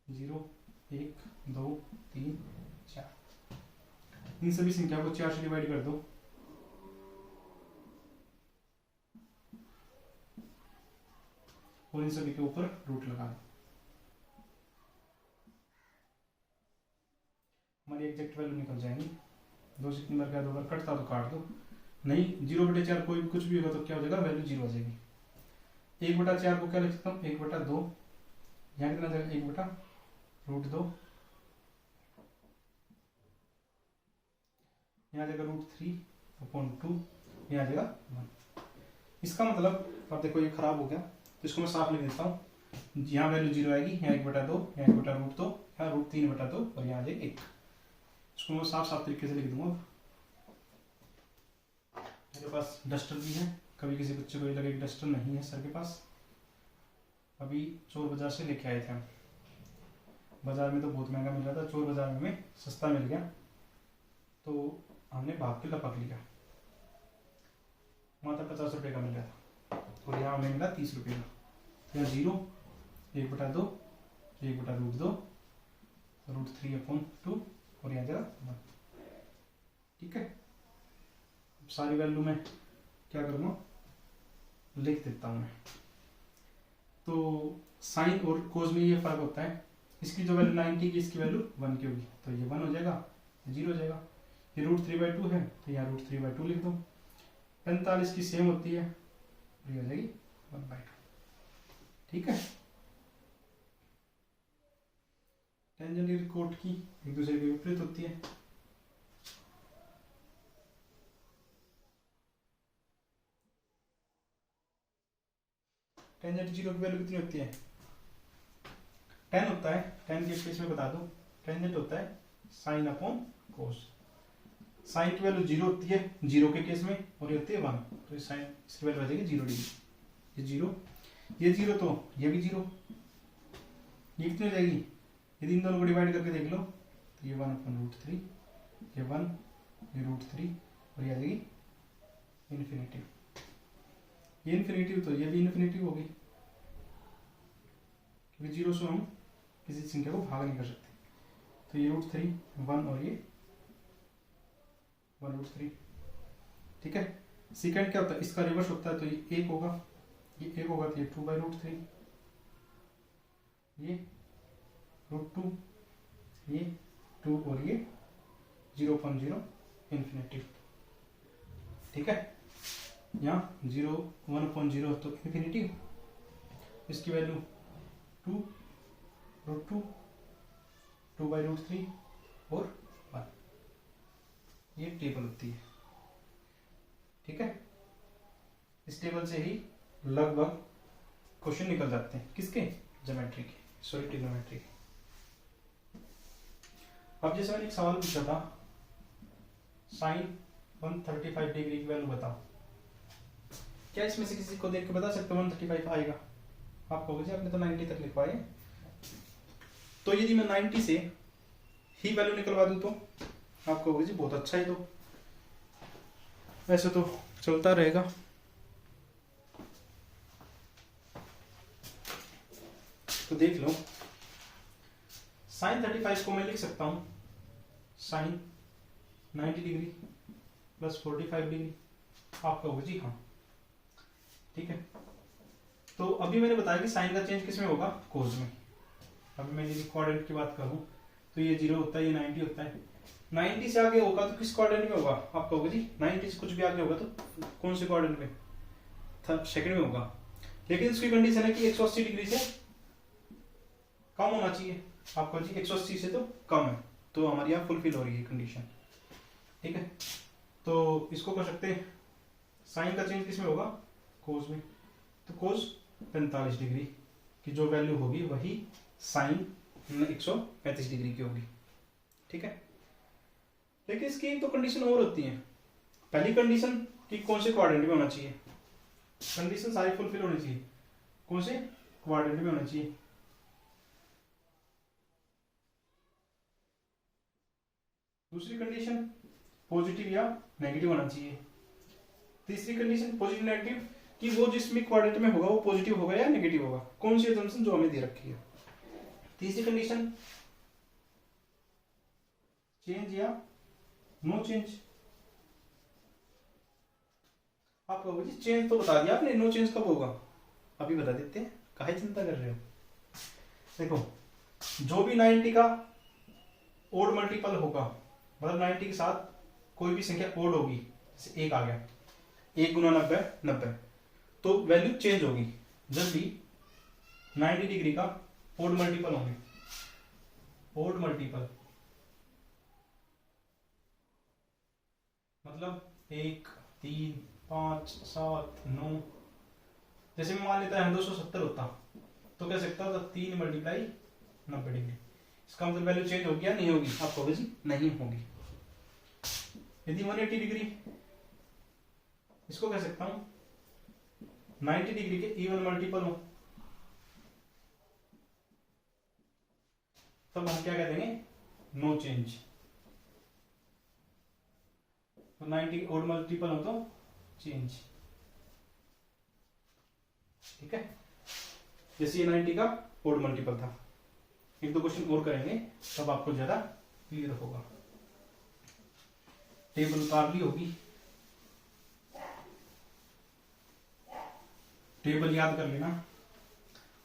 0 1 2 3 4, इन सभी संख्या को 4 से डिवाइड कर दो, और इन सभी के ऊपर रूट लगा दो। हमारी एग्जैक्ट वैल्यू निकल जाएंगी। 2 से 3 बार क्या, 2 बार कटता तो काट दो, नहीं 0/4 कोई कुछ भी होगा तो क्या हो जाएगा, वैल्यू 0 आ जाएगी। 1/4 को क्या लिख सकता हूँ, 1/2, यहाँ कितना जाएगा 1/√2, यहाँ जाएगा √3/2, यहाँ जाएगा 1। इसका मतलब अब देखो ये खराब हो गया, तो इसको मैं साफ लिख देता हूँ। यहाँ वैल्यू 0 आएगी, यहाँ 1/2, यहाँ 1/√2, यहाँ √3/2 और यहाँ आ जाएगा 1। इसको मैं साफ साफ तरीके से लिख दूंगा। मेरे पास डस्टर भी है, कभी किसी बच्चे को ये लगे कि डस्टर नहीं है सर के पास। अभी चोर बाजार से लेके आए थे हम, बाजार में तो बहुत महंगा मिल रहा था, चोर बाजार में हमें सस्ता मिल गया, तो हमने भाग के लपक लिया। वहाँ तक 50 रुपये का मिल रहा था और यहाँ हमें मिला 30 रुपये का। तो यहाँ 0, 1/2, 1/√2, √3/2 और यहाँ जगह 1, ठीक है। सारी वैल्यू में क्या करूँगा, लिख देता हूँ मैं। तो साइन और कोस में ये फर्क होता है, इसकी जो वैल्यू 90 की, इसकी वैल्यू 1 की होगी, तो ये 1 हो जाएगा, 0 हो जाएगा। ये √3/2 है तो यहाँ √3/2 लिख दो। 45 की सेम होती है, ये हो जाएगी 1/2, ठीक है। टेंजेंट कोट की एक दूसरे के विपरीत होती है। टेंजेंट 0 की वैल्यू कितनी होती है, 10 होता है। 10 के केस में बता दो, टेंजेंट होता है साइन अपॉन कोस। साइन की वैल्यू 0 होती है 0 के केस में, और ये होती है 1, तो साइन इसकी वैल्यू आ जाएगी 0 डिग्री। ये 0, ये 0 तो ये भी 0, ये कितनी हो जाएगी, यदि इन दोनों को डिवाइड करके देख लो तो ये 1/√3, ये 1, ये √3 और ये आ जाएगी इन्फिनिटिव। ये इन्फिनिटिव तो ये भी इन्फिनिटिव होगी, क्योंकि 0 से हम किसी संख्या को भाग नहीं कर सकते। तो ये √3, 1 और ये 1√3, ठीक है। सेकंड क्या होता है, इसका रिवर्स होता है, तो ये 1 होगा, ये 1 होगा तो ये 2/√3, ये √2, ये 2 और ये 0.0 इन्फिनिटी। ठीक है, यहाँ 0 1/0 तो इन्फिनिटी, इसकी वैल्यू 2 √2 2/√3 और 1। ये टेबल होती है। ठीक है, इस टेबल से ही लगभग क्वेश्चन निकल जाते हैं। किसके? ज्योमेट्री के, सॉरी ट्रिग्नोमेट्री के। अब जैसे मैंने एक सवाल पूछा था, साइन 135 डिग्री की वैल्यू बताओ। क्या इसमें से किसी को देख के बता सकते हो 135 आएगा? आप कहोगे जी आपने तो 90 तक लिखवाए। तो यदि मैं 90 से ही वैल्यू निकलवा दूं तो आप कहोगे जी बहुत अच्छा है, तो वैसे तो चलता रहेगा। तो देख लो, साइन 35 को मैं लिख सकता हूं साइन 90 डिग्री प्लस 45 डिग्री। आप कहोगे जी हाँ, ठीक है। तो अभी मैंने बताया कि साइन का चेंज किसमें होगा? कोस में। अभी मैं यदि कोऑर्डिनेट की बात करूं तो ये 0 होता है, ये 90 होता है। 90 से आगे होगा तो किस कोऑर्डिनेट में होगा? आप कहोगे जी 90 से कुछ भी आगे होगा तो कौन से कोऑर्डिनेट में? सेकंड में होगा। लेकिन इसकी कंडीशन है कि 180 डिग्री से कम होना चाहिए। आप कहो जी 180 से तो कम है, तो हमारी यहाँ फुलफिल हो रही है कंडीशन। ठीक है, तो इसको कर सकते हैं साइन का चेंज किसमें होगा? कोस में। तो कोस 45 डिग्री की जो वैल्यू होगी वही साइन 135 डिग्री की होगी। ठीक है, लेकिन इसकी एक तो कंडीशन और होती है। पहली कंडीशन कि कौन से क्वाड्रेंट में होना चाहिए, कंडीशन सारी फुलफिल होनी चाहिए। कौन से क्वाड्रेंट में होना चाहिए? दूसरी कंडीशन पॉजिटिव या नेगेटिव होना चाहिए। तीसरी कंडीशन पॉजिटिव नेगेटिव कि वो जिसमें क्वाड्रेंट में होगा वो पॉजिटिव होगा या नेगेटिव होगा, कौन सी असम्पशन जो हमें दे रखी है। तीसरी कंडीशन चेंज या नो चेंज। आप कहोगे जी चेंज तो बता दिया आपने, नो चेंज कब होगा? अभी बता देते हैं, काहे चिंता कर रहे हो। देखो, जो भी 90 का ओड मल्टीपल होगा, मतलब 90 के साथ कोई भी संख्या ओड होगी, जैसे 1 आ गया, 1 गुना 90 90, तो वैल्यू चेंज होगी जब भी 90 डिग्री का ओड मल्टीपल होंगे। ओड मल्टीपल मतलब 1 3 5 7 9। जैसे मैं मान लेता है 270 होता तो कह सकता था 3 मल्टीप्लाई 90 डिग्री। इसका मतलब वैल्यू चेंज होगी या नहीं होगी? आप कहोगे जी नहीं होगी। यदि 180 डिग्री, इसको कह सकता हूं 90 डिग्री के इवन मल्टीपल हो, तब हम क्या कह देंगे? No change. तो 90 के ओड मल्टीपल हो तो चेंज। ठीक है, जैसे ये 90 का ओड मल्टीपल था। एक दो क्वेश्चन और करेंगे तब आपको ज्यादा क्लियर होगा। टेबल उतार ली होगी, टेबल याद कर लेना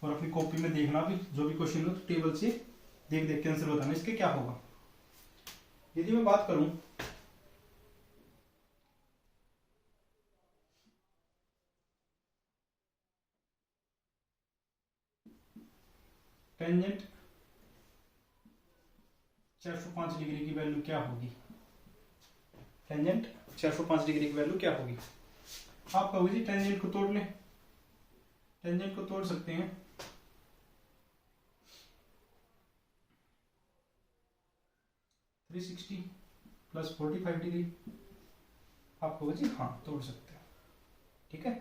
और अपनी कॉपी में देखना भी, जो भी क्वेश्चन हो तो टेबल से देख देख के आंसर बताना इसके क्या होगा। यदि मैं बात करूं टेंजेंट 405 डिग्री की वैल्यू क्या होगी? टेंजेंट 405 डिग्री की वैल्यू क्या होगी? आप कहोगे जी टेंजेंट को तोड़ ले। टेंजेंट को तोड़ सकते हैं, (360 + 45 डिग्री। आप कहोगे जी हाँ तोड़ सकते हैं। ठीक है,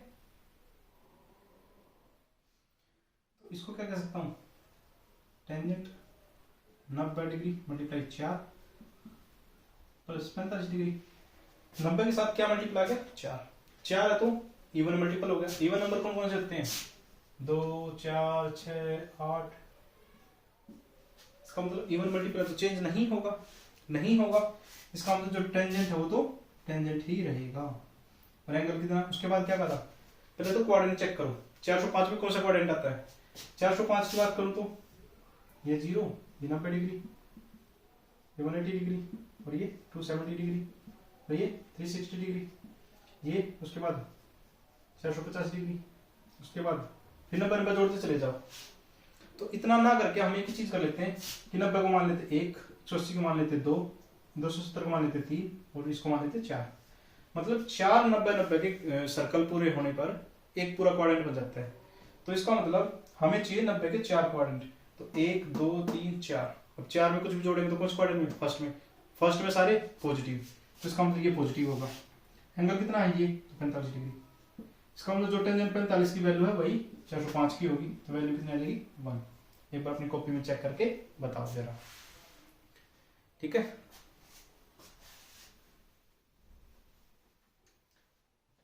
तो इसको क्या कह सकता हूं? Tangent 90 degree multiply 4 plus 45 degree. 90 के साथ क्या मल्टीप्लाई आ गया? 4। 4 है तो इवन मल्टीपल हो गया। इवन नंबर कौन कौन से होते हैं? 2 4 6 8। इसका मतलब इवन मल्टीपल तो चेंज नहीं होगा, नहीं होगा। इसका मतलब जो टेंजेंट है वो तो टेंजेंट ही रहेगा। और एंगल कितना? उसके बाद क्या करा? पहले तो क्वाड्रेंट चेक करो। 405 में कौन सा क्वाड्रेंट आता है? 405 की बात करूं तो ये 0, ये 90 डिग्री, ये 180 डिग्री, और ये 270 डिग्री, और ये 360 डिग्री, ये उसके बाद 450 डिग्री, उसके बाद फिर 90 90 जोड़ते चले जाओ। तो इतना ना करके हम एक ही चीज कर लेते हैं कि 90 को मान लेते 1, 180 को मान लेते 2, 270 को मान लेते 3, और इसको मान लेते 4। मतलब 4 90 90 के सर्कल पूरे होने पर एक पूरा क्वाड्रेंट बन जाता है। तो इसका मतलब हमें चाहिए 90 के 4 क्वाड्रेंट। तो 1 2 3 4। अब 4 में कुछ भी जोड़ेंगे तो कौन से क्वाड्रेंट में? फर्स्ट में सारे पॉजिटिव, तो इसका मतलब ये पॉजिटिव होगा। एंगल कितना है? ये 45 डिग्री। इसका मतलब जो टेंजेंट 45 की वैल्यू है वही 405 की होगी, तो वैल्यू कितनी आ जाएगी? 1। एक बार अपनी कॉपी में चेक करके बताओ जरा, ठीक है।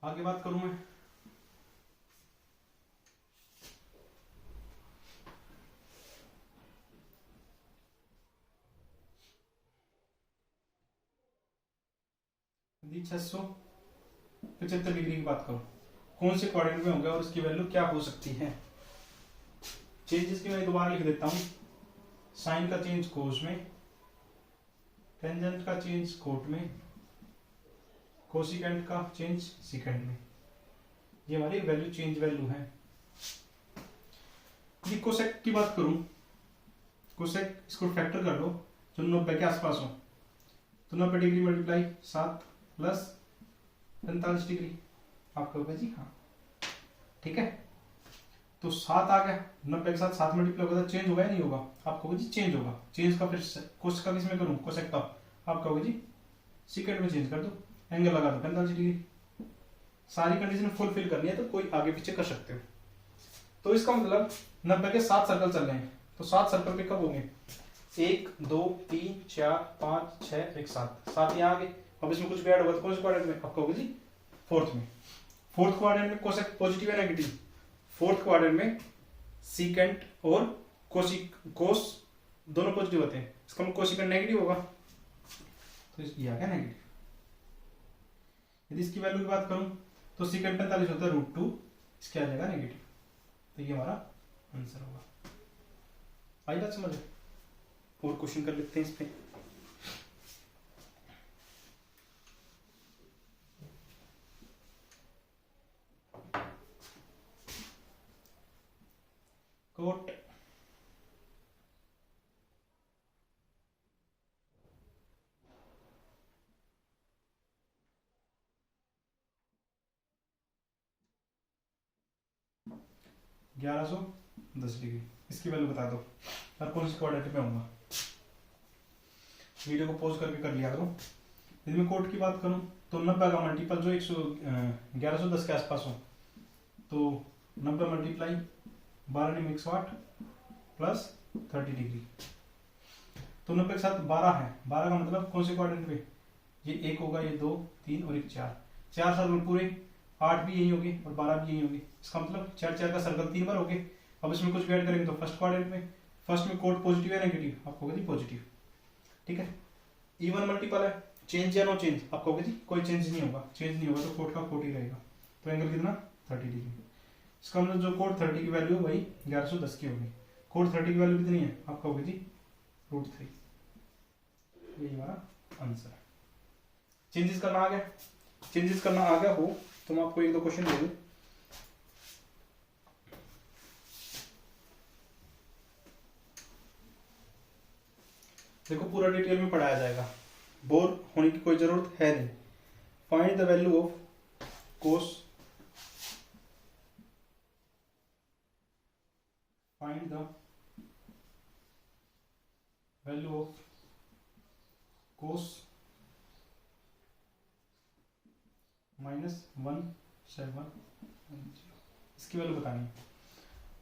आगे बात करूं मैं, यदि 675 डिग्री की बात करो, कौन से क्वाड्रेंट में होगा और उसकी वैल्यू क्या हो सकती है? चेंजेस की मैं दोबारा लिख देता हूं। साइन का चेंज कोस में, टेंजेंट का चेंज कोट में, कोसिकेंट का चेंज सीकेंट में। ये हमारी वैल्यू चेंज वैल्यू है। यदि कोसेक की बात करूं, कोसेक इसको फैक्टर कर लो जो 90 के आसपास हो, तो 90 डिग्री मल्टीप्लाई 7 प्लस 45 डिग्री, आपका होगा जी हाँ, ठीक है। तो 7 आ गया, 90 के साथ 7 मल्टीप्लाई होगा तो चेंज होगा या नहीं होगा? आपका होगा जी चेंज होगा। चेंज का फिर कोस का किस में करूं? कोसेक का। आपका होगा जी सीकेंट में चेंज कर दो, एंगल लगा दो 45 डिग्री। सारी कंडीशन फुलफिल करनी है तो कोई आगे पीछे कर सकते हो। तो इसका मतलब 90 के 7 सर्कल चल रहे हैं, तो 7 सर्कल पे कब होंगे? 1 2 3 4 5 6 1 7, 7 यहाँ आगे। अब इसमें कुछ भी ऐड होगा तो कौन से क्वाड्रेंट में? आपका होगा जी फोर्थ में। फोर्थ क्वाड्रेंट में कोसेक पॉजिटिव है नेगेटिव? फोर्थ क्वाड्रेंट में सीकेंट और कोस दोनों पॉजिटिव होते हैं, इसका मतलब कोसिकेंट नेगेटिव होगा, तो ये आ गया नेगेटिव। यदि इसकी वैल्यू की बात करूं तो सीकेंट 45 होता है √2, इसके आ जाएगा नेगेटिव, तो ये हमारा आंसर होगा। आई बात समझ? और क्वेश्चन कर लेते हैं इस पे। कोट ग्यारह सौ 10 डिग्री, इसकी वैल्यू बता दो और कौन सी क्वाड्रेंट में होगा। वीडियो को पॉज करके कर लिया करो। यदि मैं कोट की बात करूं तो 90 का मल्टीपल जो 1110 के आसपास हो, तो 90 मल्टीप्लाई 12 ने 108 प्लस 30 डिग्री, तो 90 के साथ 12 है। 12 का मतलब कौन से क्वाड्रेंट में? ये 1 होगा, ये 2 3 और एक 4, 4 सर्कल पूरे, 8 भी यही होगी और 12 भी यही होगी। इसका मतलब 4 4 का सर्कल 3 बार हो गए। अब इसमें कुछ भी ऐड करेंगे तो फर्स्ट क्वाड्रेंट में, फर्स्ट में कोट पॉजिटिव है नेगेटिव? आपको होगा जी पॉजिटिव, ठीक है। इवन मल्टीपल है, चेंज या नो चेंज? आपको होगा जी कोई चेंज नहीं होगा, चेंज नहीं होगा तो कोट का कोट ही रहेगा, तो एंगल कितना? 30 डिग्री। इसका मतलब जो कोट 30 की वैल्यू वही 1110 की होगी। कोट 30 की वैल्यू कितनी है? आपका होगी जी √3। यही हमारा आंसर है। चेंजेस करना आ गया? चेंजेस करना आ गया हो तो मैं आपको एक दो क्वेश्चन दे दूं। देखो पूरा डिटेल में पढ़ाया जाएगा, बोर होने की कोई जरूरत है नहीं। Find the value of cos, find the value of cos -170, इसकी वैल्यू बतानी है।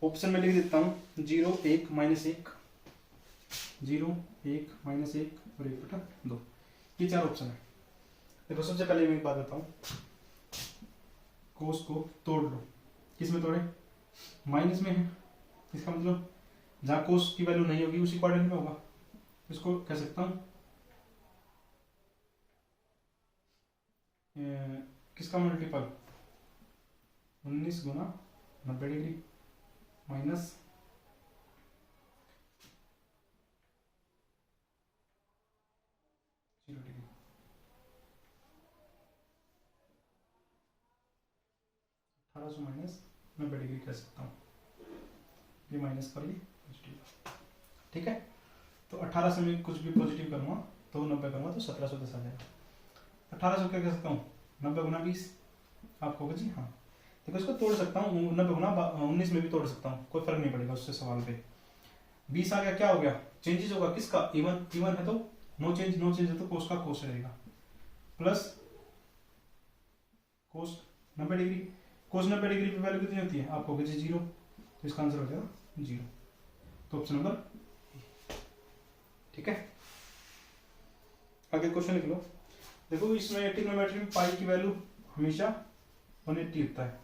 ऑप्शन में लिख देता हूं 0 1 -1, 0 1 -1 और 1/2, ये 4 ऑप्शन है। देखो सबसे पहले मैं एक बात बताऊं, कोस को तोड़ लो। किस में तोड़े? माइनस में है, इसका मतलब जहां कोस की वैल्यू नहीं होगी उसी क्वाड्रेंट में होगा। इसको कह सकता हूं किसका मल्टीपल? 19 गुना 90 डिग्री माइनस 1800 माइनस 90 डिग्री कर सकता हूँ, ये माइनस पर ये पॉजिटिव। ठीक है, तो 1800 में कुछ भी पॉजिटिव करूँगा तो 90 करूँगा तो 1710 आ जाएगा। 1800 क्या कर सकता हूँ, 90 गुना 20 आपको होगा जी। हाँ देखो इसको तोड़ सकता हूँ, 90 गुना 19 में भी तोड़ सकता हूँ, कोई फर्क नहीं पड़ेगा उससे सवाल पे। 20 आ गया, क्या हो गया, चेंजेस होगा किसका, इवन इवन है तो नो चेंज, नो चेंज है तो कोस का कोस रहेगा, प्लस कोस 90 डिग्री, कोस 90 डिग्री की वैल्यू कितनी होती है आपको होगी जी 0, तो इसका आंसर हो जाएगा 0, तो ऑप्शन नंबर। ठीक है, आगे क्वेश्चन लिख लो। देखो इसमें ट्रिग्नोमेट्री में पाई की वैल्यू हमेशा 180 होता है,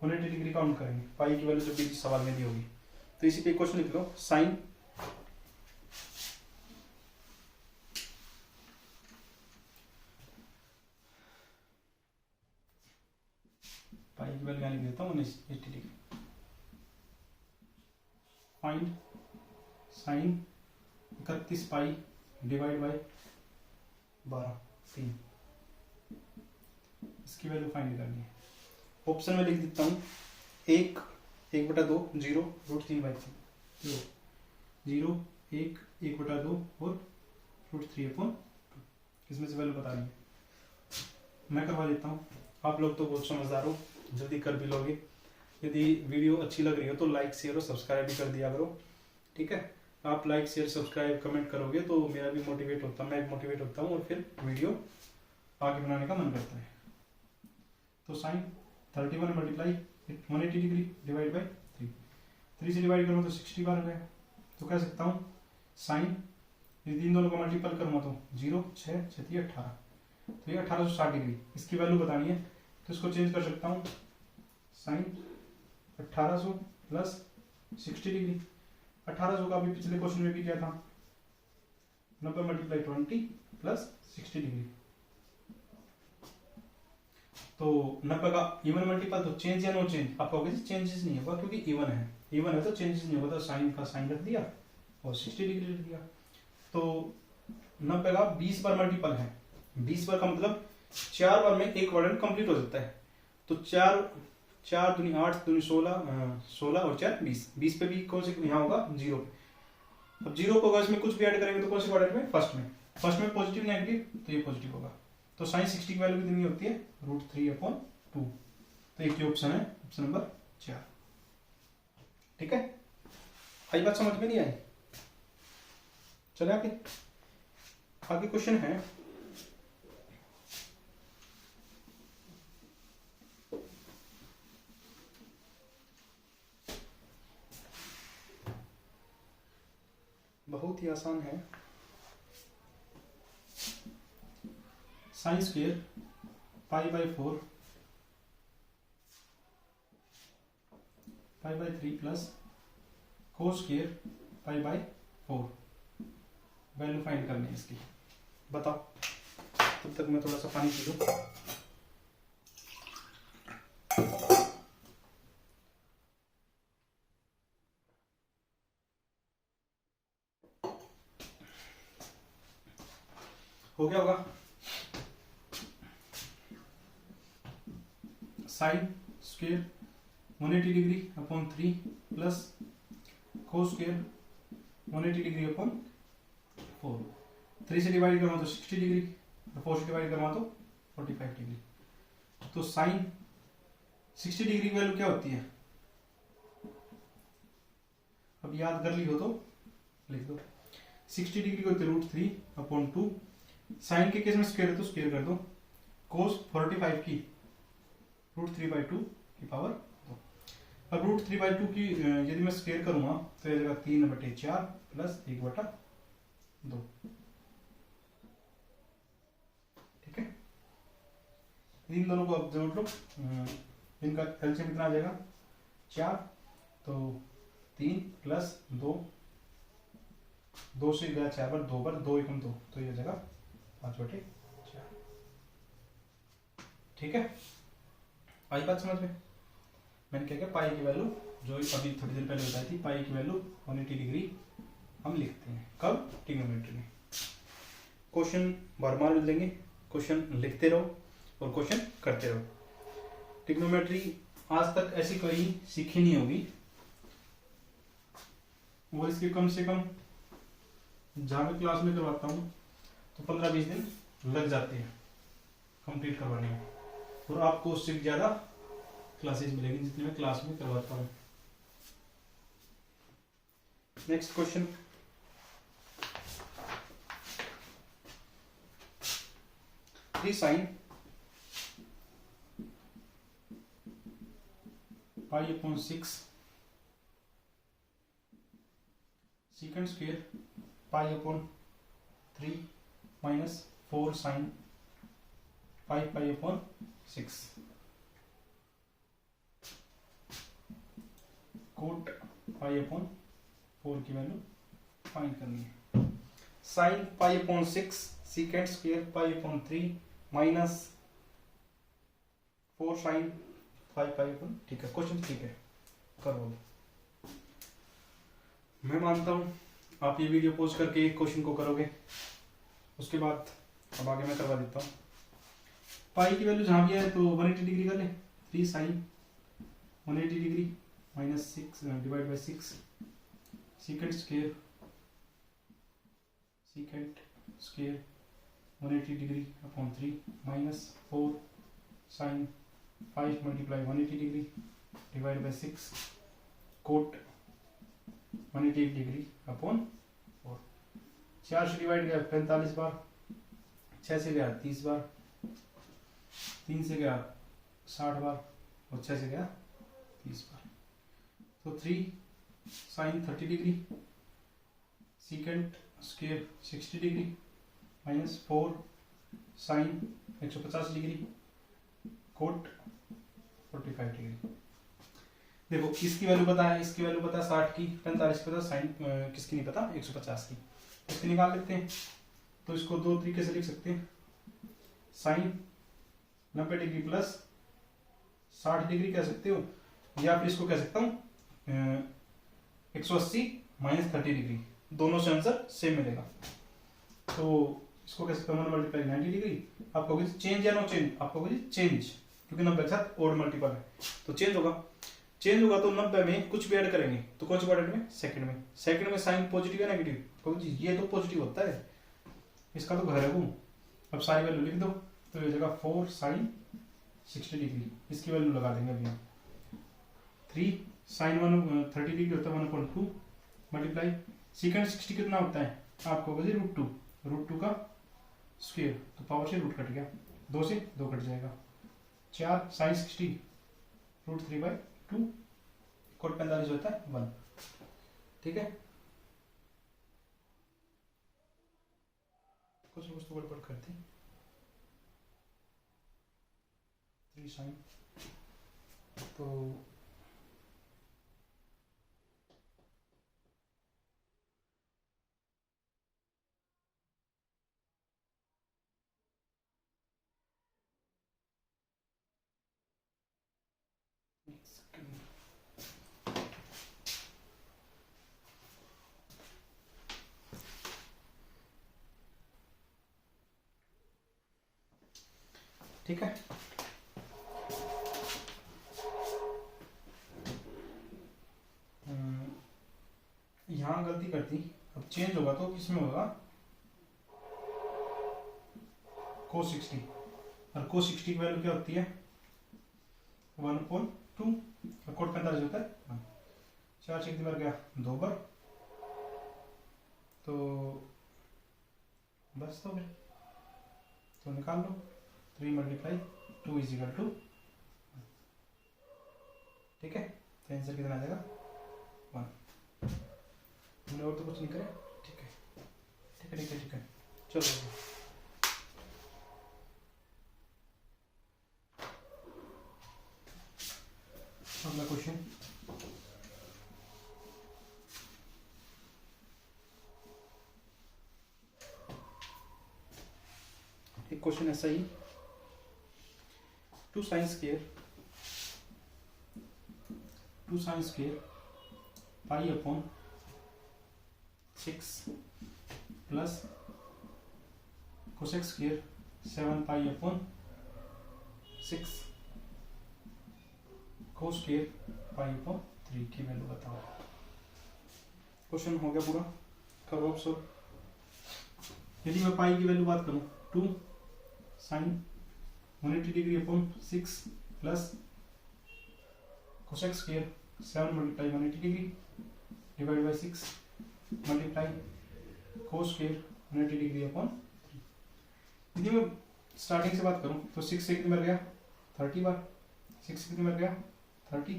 180 डिग्री काउंट करेंगे पाई की वैल्यू जब भी सवाल में दी होगी। तो इसी पे क्वेश्चन लिख लो, साइन पाई की वैल्यू लिख देता हूँ 180 degree, find sign 31 pi divide by 12 3, इसकी वैल्यू फाइंड करनी है। ऑप्शन में लिख देता हूँ 1/2 0 √3/2 0 1 1/2 और √3/2, इसमें से वैल्यू बतानी है। मैं करवा देता हूँ, आप लोग तो बहुत समझदार हो, जल्दी कर भी लोगे। यदि वीडियो अच्छी लग रही हो तो लाइक शेयर और सब्सक्राइब भी कर दिया करो। ठीक है, आप लाइक शेयर सब्सक्राइब कमेंट करोगे तो मेरा भी मोटिवेट होता है, मैं भी मोटिवेट होता हूँ और फिर वीडियो आगे बनाने का मन करता है। तो sine 31 multiply 180 degree divide by 3 से डिवाइड करूँ तो 60 बार हो गया। तो कह सकता हूँ साइन यदि इन दोनों को मल्टीपल करूँगा तो 0 6 6 18, तो ये 1860 डिग्री, इसकी वैल्यू बतानी है। तो इसको चेंज कर सकता हूँ, साइन 1800 प्लस 60 डिग्री, 1800 का भी पिछले क्वेश्चन में भी क्या था, 90 मल्टीप्लाई 20 प्लस 60 डिग्री। तो 90 का इवन मल्टीपल तो चेंज या नो चेंज, आप कहोगे चेंजेस नहीं होगा क्योंकि इवन है, इवन है तो चेंजेस नहीं होगा, तो साइन का साइन रख दिया और 60 डिग्री रख दिया। तो 90 का 20 बार मल्टीपल है, 20 बार का मतलब 4 बार में एक क्वाड्रेंट कंप्लीट हो जाता है। तो 4 दूनी 8 दूनी 16 और 4 20 पे भी कौन से यहाँ होगा 0 पे। अब 0 को इसमें कुछ भी ऐड करेंगे तो कौन से क्वाड्रेंट में, फर्स्ट में पॉजिटिव नेगेटिव, तो ये पॉजिटिव होगा। तो साइन 60 की वैल्यू कितनी होती है √3/2, तो एक ही ऑप्शन है, ऑप्शन नंबर 4। ठीक है, आई बात समझ में नहीं आई, चले आगे क्वेश्चन है बहुत ही आसान है। Sine square π/4 π/3 plus cos square π/4, value find करनी है इसकी, बताओ। तब तक मैं थोड़ा सा पानी पी लूं। हो गया होगा, sine square 180 degree upon 3 plus cos square 180 degree upon 4, 3 से डिवाइड करूँगा तो 60 डिग्री, 4 से डिवाइड करूँगा तो 45 डिग्री। तो साइन 60 डिग्री की वैल्यू क्या होती है, अब याद कर ली हो तो लिख दो। 60 डिग्री को होती है √3/2, साइन के केस में स्क्वायर है तो स्क्वायर कर दो, कोस 45 की √3/2 की पावर 2। अब √3/2 की यदि मैं स्क्वायर करूंगा तो ये जगह 3/4 प्लस 1/2। ठीक है, इन दोनों को अब जोड़ लो, इनका एलसीएम कितना आ जाएगा 4, तो 3 प्लस 2 से गया 4 बार, 2 बार 2 एकम 2, तो ये जगह 5/4। ठीक है, आई बात समझ में। मैंने क्या किया, पाई की वैल्यू जो अभी थोड़ी देर पहले बताई थी, पाई की वैल्यू 180 डिग्री हम लिखते हैं, कब, ट्रिग्नोमेट्री में। क्वेश्चन बार बार मिल देंगे, क्वेश्चन लिखते रहो और क्वेश्चन करते रहो। ट्रिग्नोमेट्री आज तक ऐसी कोई सीखी नहीं होगी, और इसके कम से कम जहाँ मैं क्लास में करवाता हूँ तो 15-20 दिन लग जाते हैं कंप्लीट करवाने में, और आपको उससे भी ज़्यादा क्लासेस मिलेगी जितनी मैं क्लास में करवाता हूँ। Next question, three sine pi upon 6 second square pi upon 3 minus 4 sine pi upon 6 coat pi upon 4 की वैल्यू फाइंड करनी है। Sine pi upon 6 second square pi upon 3 minus 4 sine pi upon, ठीक है question ठीक है करो। मैं मानता हूं आप ये वीडियो पॉज करके क्वेश्चन को करोगे, उसके बाद अब आगे मैं करवा देता हूँ। पाई की वैल्यू जहां भी है तो 180 डिग्री कर ले, 3 sine 180 degree minus 6 divide by 6 second square 180 degree upon 3 minus 4 sine 5 multiply 180 degree divide by 6 cot 180 degree upon 4। 4 से डिवाइड गया 45 बार, 6 से गया 30 बार, 3 से गया 60 बार और 6 से गया 30 बार। तो 3 sine 30 degree second square 60 degree minus 4 sine 150 degree cot 45 degree. देखो इसकी वैल्यू पता है, इसकी वैल्यू पता है 60 की, 45 की पता, साइन किसकी नहीं पता 150 की। इसकी निकाल लेते हैं तो इसको दो तरीके से लिख सकते हैं, साइन 90 डिग्री प्लस 60 डिग्री कह सकते हो, या फिर इसको कह सकता हूँ 180 माइनस 30 डिग्री, दोनों से आंसर सेम मिलेगा। तो इसको कह सकता हूँ 1 मल्टीप्लाई 90 डिग्री, आपको कहोगे चेंज या नो चेंज, आपको कहोगे चेंज, क्योंकि 90 के साथ ओड मल्टीपल है तो चेंज होगा। चेंज होगा तो 90 में कुछ भी ऐड करेंगे तो कौन सी क्वाड्रेंट में, सेकंड में साइन पॉजिटिव या नेगेटिव, कहोगे ये तो पॉजिटिव होता है, इसका तो घर है वो। अब सारी वैल्यू लिख दो तो ये जगह 4 साइन 60 डिग्री, इसकी वैल्यू लगा देंगे अभी हम। 3 साइन 30 डिग्री होता है 1/2 मल्टीप्लाई सेकंड 60 कितना होता है आपको बजे √2 का स्क्वायर, तो पावर से रूट कट गया, 2 से 2 कट जाएगा। 4 साइन 60 √3/2 कोट 45 होता है 1, ठीक है। कुछ तो गड़बड़ करते 3 साइन तो ठीक है। यहां गलती करती, अब चेंज होगा तो किसमें होगा cos 60, और cos 60 की वैल्यू क्या होती है 1/2 और कोट 45 होता है 1। 4 से 1 बार गया 2 बार, तो बस तो फिर तो निकाल लो 3 मल्टीप्लाई 2 इज इक्वल टू, ठीक है। तो आंसर कितना आ जाएगा 1। हमने और तो कुछ नहीं करे, ठीक है ठीक है ठीक है ठीक है। चलो अगला क्वेश्चन, एक क्वेश्चन ऐसा ही, 2 sine square pi upon 6 plus cosec square 7 pi upon 6 cos square pi upon 3 की वैल्यू बताओ। क्वेश्चन हो गया पूरा, करो अब सॉल्व। यदि मैं पाई की वैल्यू बात करूं 2 sine 180 degree upon 6 plus cosec square 7 multiply 180 degree divide by 6 multiply cos square 180 degree upon 3। यदि मैं स्टार्टिंग से बात करूं तो 6 से कितने मिल गया 30 बार, 6 से कितने मिल गया 30,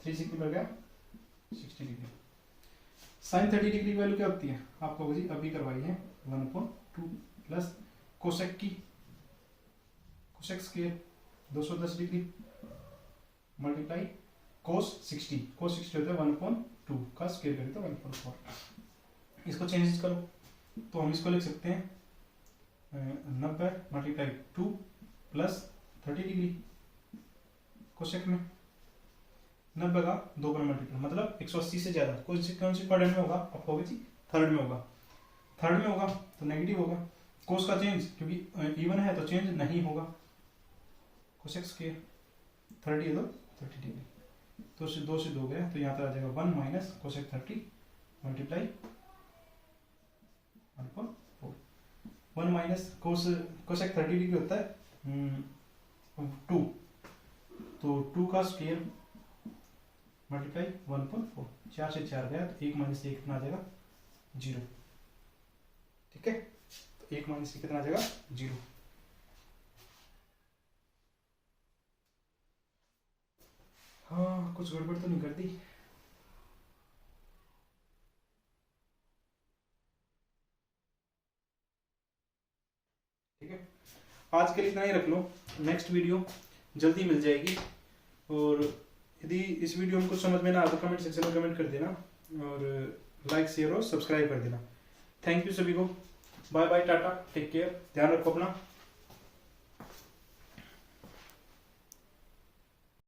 3 से कितने मिल गया 60 डिग्री। साइन 30 डिग्री की वैल्यू क्या होती है आपको जी अभी करवाई है 1/2 प्लस कोसेक की कोसेक स्क्वायर 210 डिग्री मल्टीप्लाई कोस 60 होता है 1/2 का स्क्वायर करें तो 1/4। इसको चेंज करो तो हम इसको लिख सकते हैं 90 मल्टीप्लाई 2 प्लस 30 डिग्री कोसेक में 90 का 2 पर मल्टीप्लाई मतलब 180 से ज्यादा कौन सी क्वाड्रेंट में होगा आपको होगा जी थर्ड में होगा, थर्ड में होगा तो नेगेटिव होगा। कोस का चेंज क्योंकि इवन है तो चेंज नहीं होगा। कोसेक स्क्वायर 30 है तो 30 डिग्री तो 2 से 2 गया तो यहाँ पर आ जाएगा 1 minus cosec 30 multiply 1/4। 1 minus cosec 30 degree होता है 2 तो 2 का स्क्वायर मल्टीप्लाई 1/4। 4 से 4 गया तो 1 माइनस 1 कितना आ जाएगा 0। ठीक है तो 1 माइनस 1 कितना आ जाएगा 0। हाँ कुछ गड़बड़ तो नहीं कर दी। ठीक है आज के लिए इतना ही रख लो, नेक्स्ट वीडियो जल्दी मिल जाएगी। और यदि इस वीडियो में कुछ समझ में ना आए तो कमेंट सेक्शन में कमेंट कर देना और लाइक शेयर और सब्सक्राइब कर देना। थैंक यू सभी को, bye bye tata, take care, ध्यान रखो अपना।